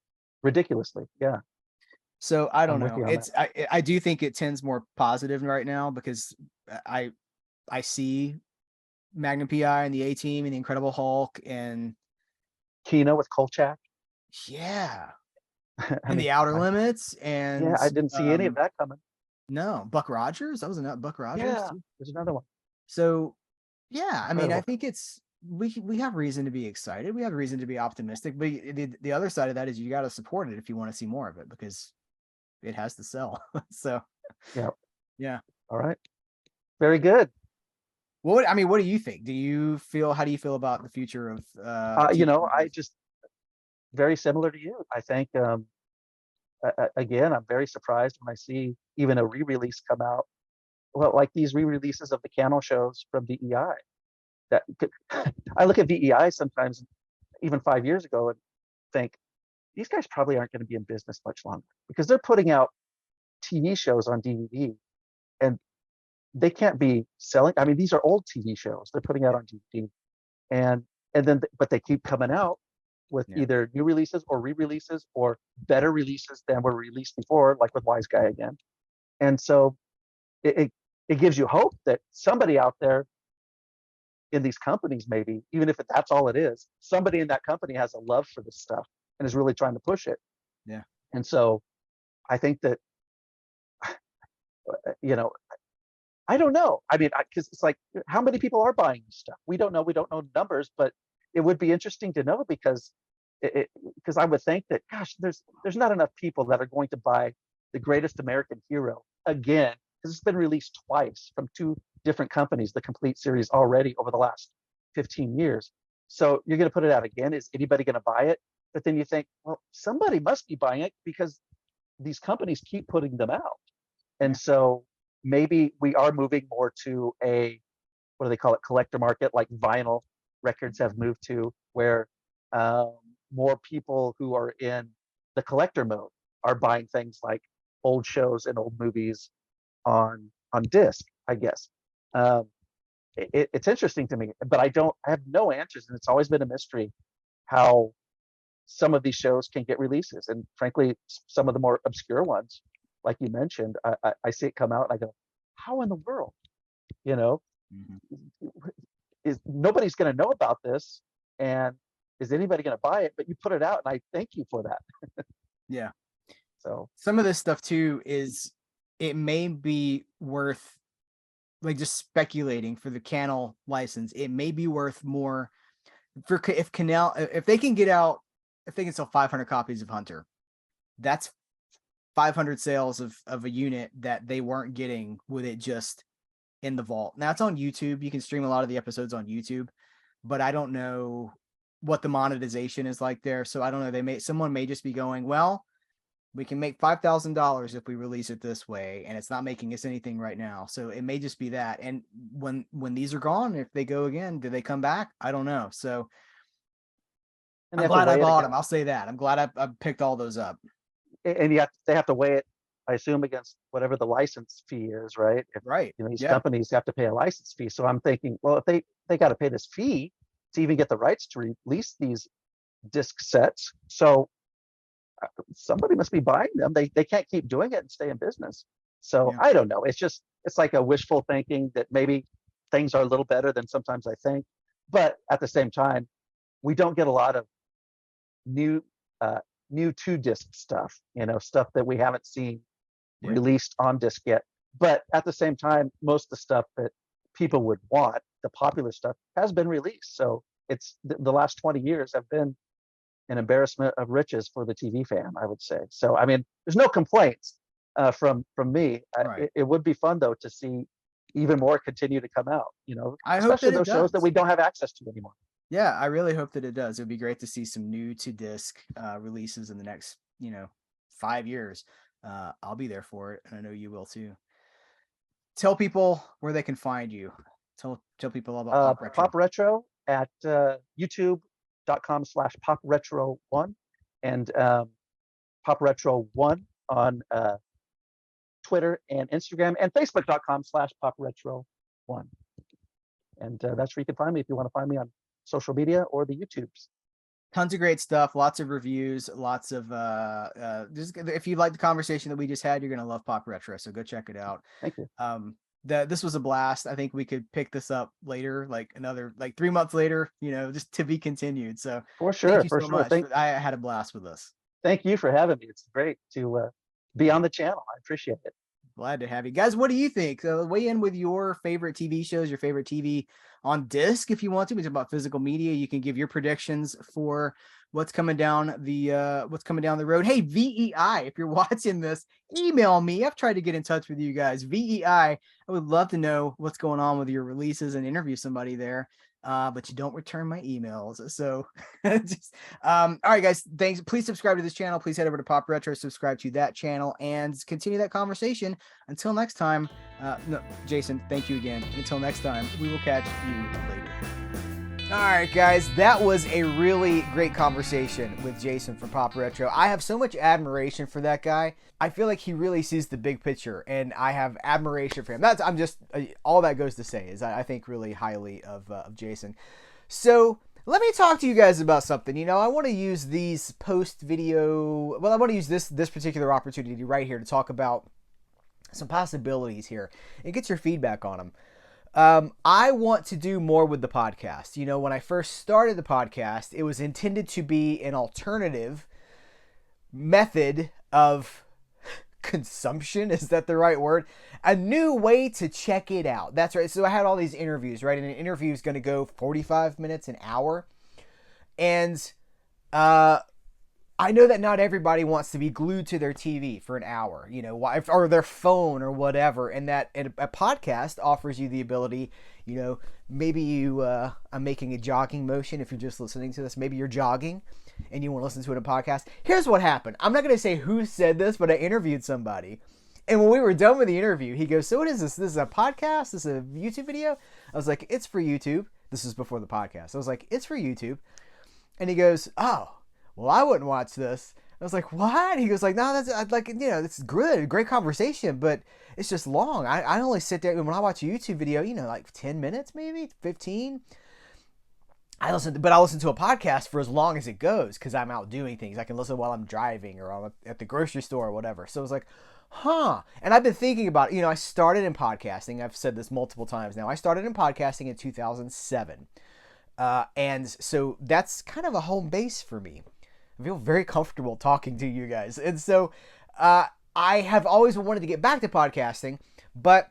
Ridiculously. Yeah. So I don't know. I do think it tends more positive right now, because I see Magnum PI and the A-Team and the Incredible Hulk and Kino with Kolchak. Yeah. And the Outer Limits. And I didn't see any of that coming. No, Buck Rogers. That was another Buck Rogers. Yeah, there's another one. So yeah, I mean, I think we have reason to be excited. We have reason to be optimistic, but the other side of that is you got to support it if you want to see more of it, because it has to sell. So yeah. All right. Very good. What do you think? How do you feel about the future of I just very similar to you. I think again, I'm very surprised when I see even a re-release come out. Well, like these re-releases of the Cannell shows from VEI. That I look at VEI sometimes, even 5 years ago, and think these guys probably aren't going to be in business much longer, because they're putting out TV shows on DVD, and they can't be selling. I mean, these are old TV shows they're putting out on DVD, and then but they keep coming out with either new releases or re-releases or better releases than were released before, like with Wise Guy again. And so it gives you hope that somebody out there in these companies, maybe even if that's all it is, somebody in that company has a love for this stuff and is really trying to push it. Yeah. And so I think that, I don't know. I mean, because it's like, how many people are buying this stuff? We don't know numbers, but it would be interesting to know, because I would think that, gosh, there's not enough people that are going to buy The Greatest American Hero again, because it's been released twice from two different companies, the complete series already over the last 15 years. So you're going to put it out again. Is anybody going to buy it? But then you think, well, somebody must be buying it, because these companies keep putting them out. And so maybe we are moving more to a, what do they call it, collector market, like vinyl records have moved to, where more people who are in the collector mode are buying things like old shows and old movies on disc, I guess. It's interesting to me, but I have no answers, and it's always been a mystery how some of these shows can get releases. And frankly, some of the more obscure ones, like you mentioned, I see it come out and I go, how in the world? Is nobody's going to know about this, and is anybody going to buy it? But you put it out, and I thank you for that. Yeah. So some of this stuff too is, it may be worth, like, just speculating for the Cannell license. It may be worth more if they can sell 500 copies of Hunter, that's 500 sales of a unit that they weren't getting with it just in the vault. Now it's on YouTube. You can stream a lot of the episodes on YouTube, but I don't know what the monetization is like there. So I don't know. Someone may just be going, well, we can make $5,000 if we release it this way, and it's not making us anything right now. So it may just be that. And when these are gone, if they go again, do they come back? I don't know. So And I'm glad I bought them. I'll say that. I'm glad I picked all those up. And they have to weigh it, I assume, against whatever the license fee is, right? If, Right. these Yeah. companies have to pay a license fee. So I'm thinking, well, if they got to pay this fee to even get the rights to release these disc sets, so somebody must be buying them. They can't keep doing it and stay in business. So Yeah. I don't know. It's like a wishful thinking that maybe things are a little better than sometimes I think. But at the same time, we don't get a lot of new 2-disc stuff, stuff that we haven't seen released on disc yet. But at the same time, most of the stuff that people would want, the popular stuff, has been released. So it's the last 20 years have been an embarrassment of riches for the TV fan, I would say. So, I mean, there's no complaints from me. Right. It would be fun, though, to see even more continue to come out, I hope especially that it those shows that does. we don't have access to anymore. Yeah, I really hope that it does. It would be great to see some new to disc releases in the next, 5 years. I'll be there for it, and I know you will too. Tell people where they can find you. Tell people about Pop Retro. Pop Retro at youtube.com/popretro1 and Pop Retro 1 on Twitter and Instagram, and facebook.com/popretro1. And that's where you can find me if you want to find me on social media or the YouTubes. Tons of great stuff, lots of reviews, lots of if you like the conversation that we just had, you're gonna love Pop Retro, so go check it out. Thank you. This was a blast. I think we could pick this up later, like another 3 months later, just to be continued. So for sure, thank you so much. I had a blast with this. Thank you for having me. It's great to be on the channel. I appreciate it. Glad to have you guys. What do you think? Weigh in with your favorite TV shows, your favorite TV on disc, if you want to. We talk about physical media. You can give your predictions for what's coming down the road. Hey, VEI, if you're watching this, email me. I've tried to get in touch with you guys. VEI, I would love to know what's going on with your releases and interview somebody there. But you don't return my emails. So all right, guys, thanks. Please subscribe to this channel. Please head over to Pop Retro, subscribe to that channel, and continue that conversation. Until next time, no, Jason, thank you again. Until next time, we will catch you later. All right, guys, that was a really great conversation with Jason from Pop Retro. I have so much admiration for that guy. I feel like he really sees the big picture, and I have admiration for him. All that goes to say is I think really highly of Jason. So let me talk to you guys about something. I want to use these post-video. Well, I want to use this particular opportunity right here to talk about some possibilities here and get your feedback on them. I want to do more with the podcast. When I first started the podcast, it was intended to be an alternative method of consumption. Is that the right word? A new way to check it out. That's right. So I had all these interviews, right? And an interview is going to go 45 minutes, an hour. And I know that not everybody wants to be glued to their TV for an hour, or their phone or whatever. And that a podcast offers you the ability, maybe I'm making a jogging motion. If you're just listening to this, maybe you're jogging and you want to listen to it in a podcast. Here's what happened. I'm not going to say who said this, but I interviewed somebody. And when we were done with the interview, he goes, "So what is this? This is a podcast? This is a YouTube video?" I was like, "It's for YouTube." This is before the podcast. I was like, "It's for YouTube." And he goes, "Oh, well, I wouldn't watch this." I was like, "What?" He goes like, "No, it's good, great conversation, but it's just long. I only sit there when I watch a YouTube video, like 10 minutes, maybe 15. I listen to a podcast for as long as it goes because I'm out doing things. I can listen while I'm driving or I'm at the grocery store or whatever." So I was like, huh. And I've been thinking about it. I started in podcasting. I've said this multiple times now. I started in podcasting in 2007. And so that's kind of a home base for me. I feel very comfortable talking to you guys. And so I have always wanted to get back to podcasting, but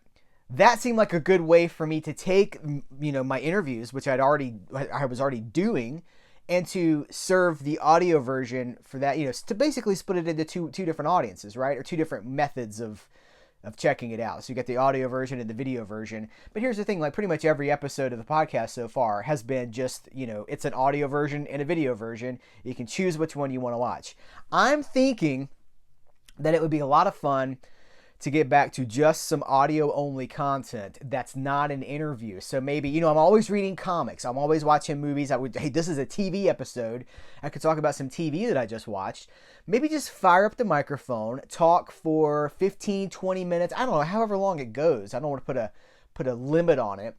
that seemed like a good way for me to take, my interviews, which I was already doing, and to serve the audio version for that, to basically split it into two different audiences, right? Or two different methods of checking it out. So you get the audio version and the video version. But here's the thing, like pretty much every episode of the podcast so far has been just, it's an audio version and a video version. You can choose which one you want to watch. I'm thinking that it would be a lot of fun to get back to just some audio only content that's not an interview. So maybe, you know, I'm always reading comics. I'm always watching movies. Hey, this is a TV episode. I could talk about some TV that I just watched. Maybe just fire up the microphone, talk for 15, 20 minutes. I don't know, however long it goes. I don't want to put a limit on it.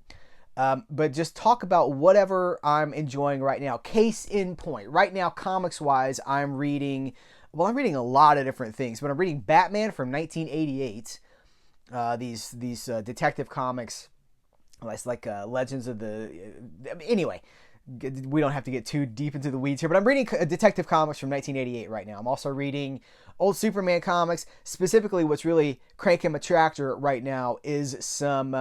But just talk about whatever I'm enjoying right now. Case in point. Right now, comics-wise, I'm reading a lot of different things, but I'm reading Batman from 1988. These detective comics. It's like Legends of the... Anyway, we don't have to get too deep into the weeds here, but I'm reading detective comics from 1988 right now. I'm also reading old Superman comics. Specifically, what's really cranking my tractor right now is some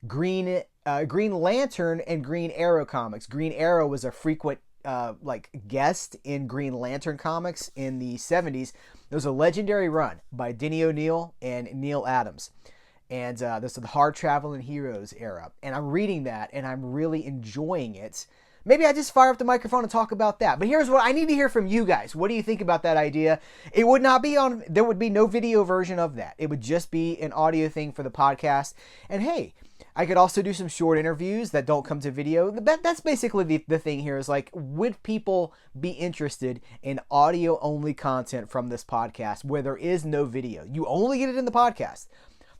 Green Lantern and Green Arrow comics. Green Arrow was a frequent guest in Green Lantern comics in the 70s. There was a legendary run by Denny O'Neil and Neil Adams. And this is the Hard Traveling Heroes era. And I'm reading that, and I'm really enjoying it. Maybe I just fire up the microphone and talk about that. But here's what I need to hear from you guys. What do you think about that idea? It would not be on, there would be no video version of that. It would just be an audio thing for the podcast. And hey, I could also do some short interviews that don't come to video. That's basically the thing here is like, would people be interested in audio only content from this podcast where there is no video? You only get it in the podcast.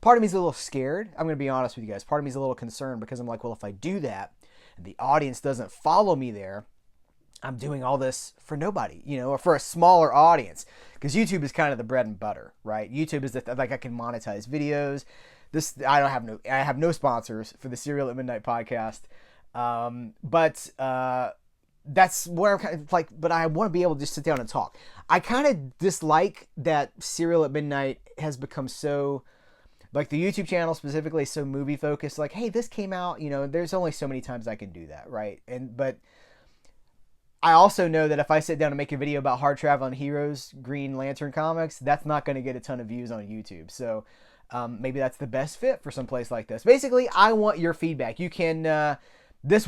Part of me is a little scared. I'm going to be honest with you guys. Part of me is a little concerned because I'm like, well, if I do that and the audience doesn't follow me there, I'm doing all this for nobody, you know, or for a smaller audience, because YouTube is kind of the bread and butter, right? YouTube is like I can monetize videos. I have no sponsors for the Cereal at Midnight podcast. But that's where I'm kind of like, but I want to be able to just sit down and talk. I kind of dislike that Cereal at Midnight has become so, like the YouTube channel specifically, so movie focused. Like, hey, this came out, you know, there's only so many times I can do that, right? But I also know that if I sit down and make a video about Hard Traveling Heroes, Green Lantern comics, that's not going to get a ton of views on YouTube. So maybe that's the best fit for some place like this. Basically, I want your feedback. You can, this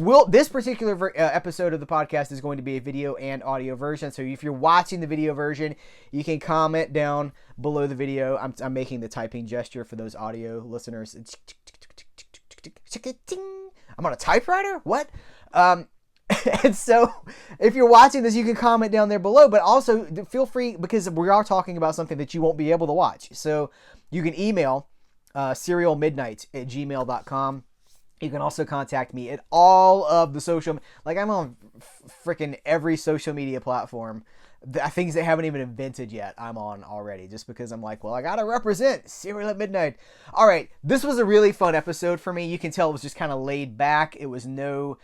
particular episode of the podcast is going to be a video and audio version. So if you're watching the video version, you can comment down below the video. I'm making the typing gesture for those audio listeners. I'm on a typewriter? What? And so if you're watching this, you can comment down there below, but also feel free, because we are talking about something that you won't be able to watch. So you can email CerealMidnite@gmail.com. You can also contact me at all of the social, like I'm on freaking every social media platform. Things that haven't even invented yet, I'm on already, just because I'm like, well, I gotta represent Cereal at Midnight. All right, this was a really fun episode for me. You can tell it was just kind of laid back. It was no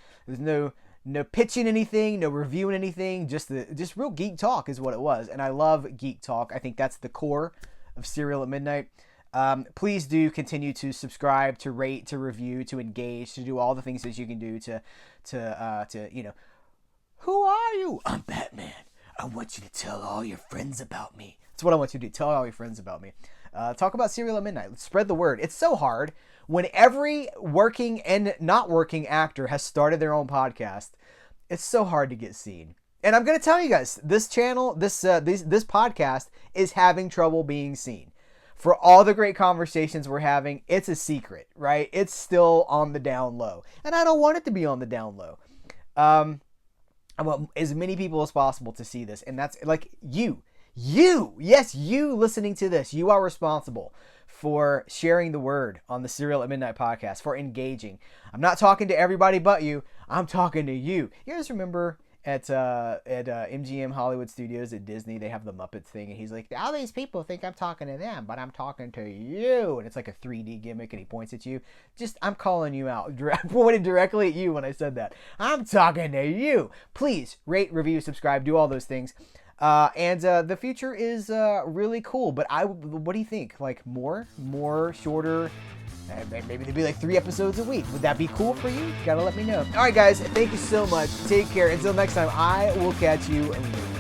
pitching anything, no reviewing anything, just real geek talk is what it was. And I love geek talk. I think that's the core of Cereal at Midnight. Please do continue to subscribe, to rate, to review, to engage, to do all the things that you can do to you know, who are you? I'm Batman. I want you to tell all your friends about me. That's what I want you to do. Tell all your friends about me. Talk about Cereal at Midnight. Spread the word. It's so hard when every working and not working actor has started their own podcast. It's so hard to get seen. And I'm going to tell you guys, this channel, this podcast is having trouble being seen. For all the great conversations we're having, it's a secret, right? It's still on the down low. And I don't want it to be on the down low. I want as many people as possible to see this. And that's like you, yes, you listening to this, you are responsible for sharing the word on the Cereal at Midnight podcast, for engaging. I'm not talking to everybody but you. I'm talking to you. You guys remember at MGM Hollywood Studios at Disney, they have the Muppets thing, and he's like, all these people think I'm talking to them, but I'm talking to you. And it's like a 3D gimmick, and he points at you. I'm calling you out. Pointed directly at you when I said that. I'm talking to you. Please rate, review, subscribe, do all those things. And the future is really cool. But what do you think? Like more, shorter? Maybe there'd be like 3 episodes a week. Would that be cool for you? You gotta let me know. All right, guys. Thank you so much. Take care. Until next time, I will catch you later.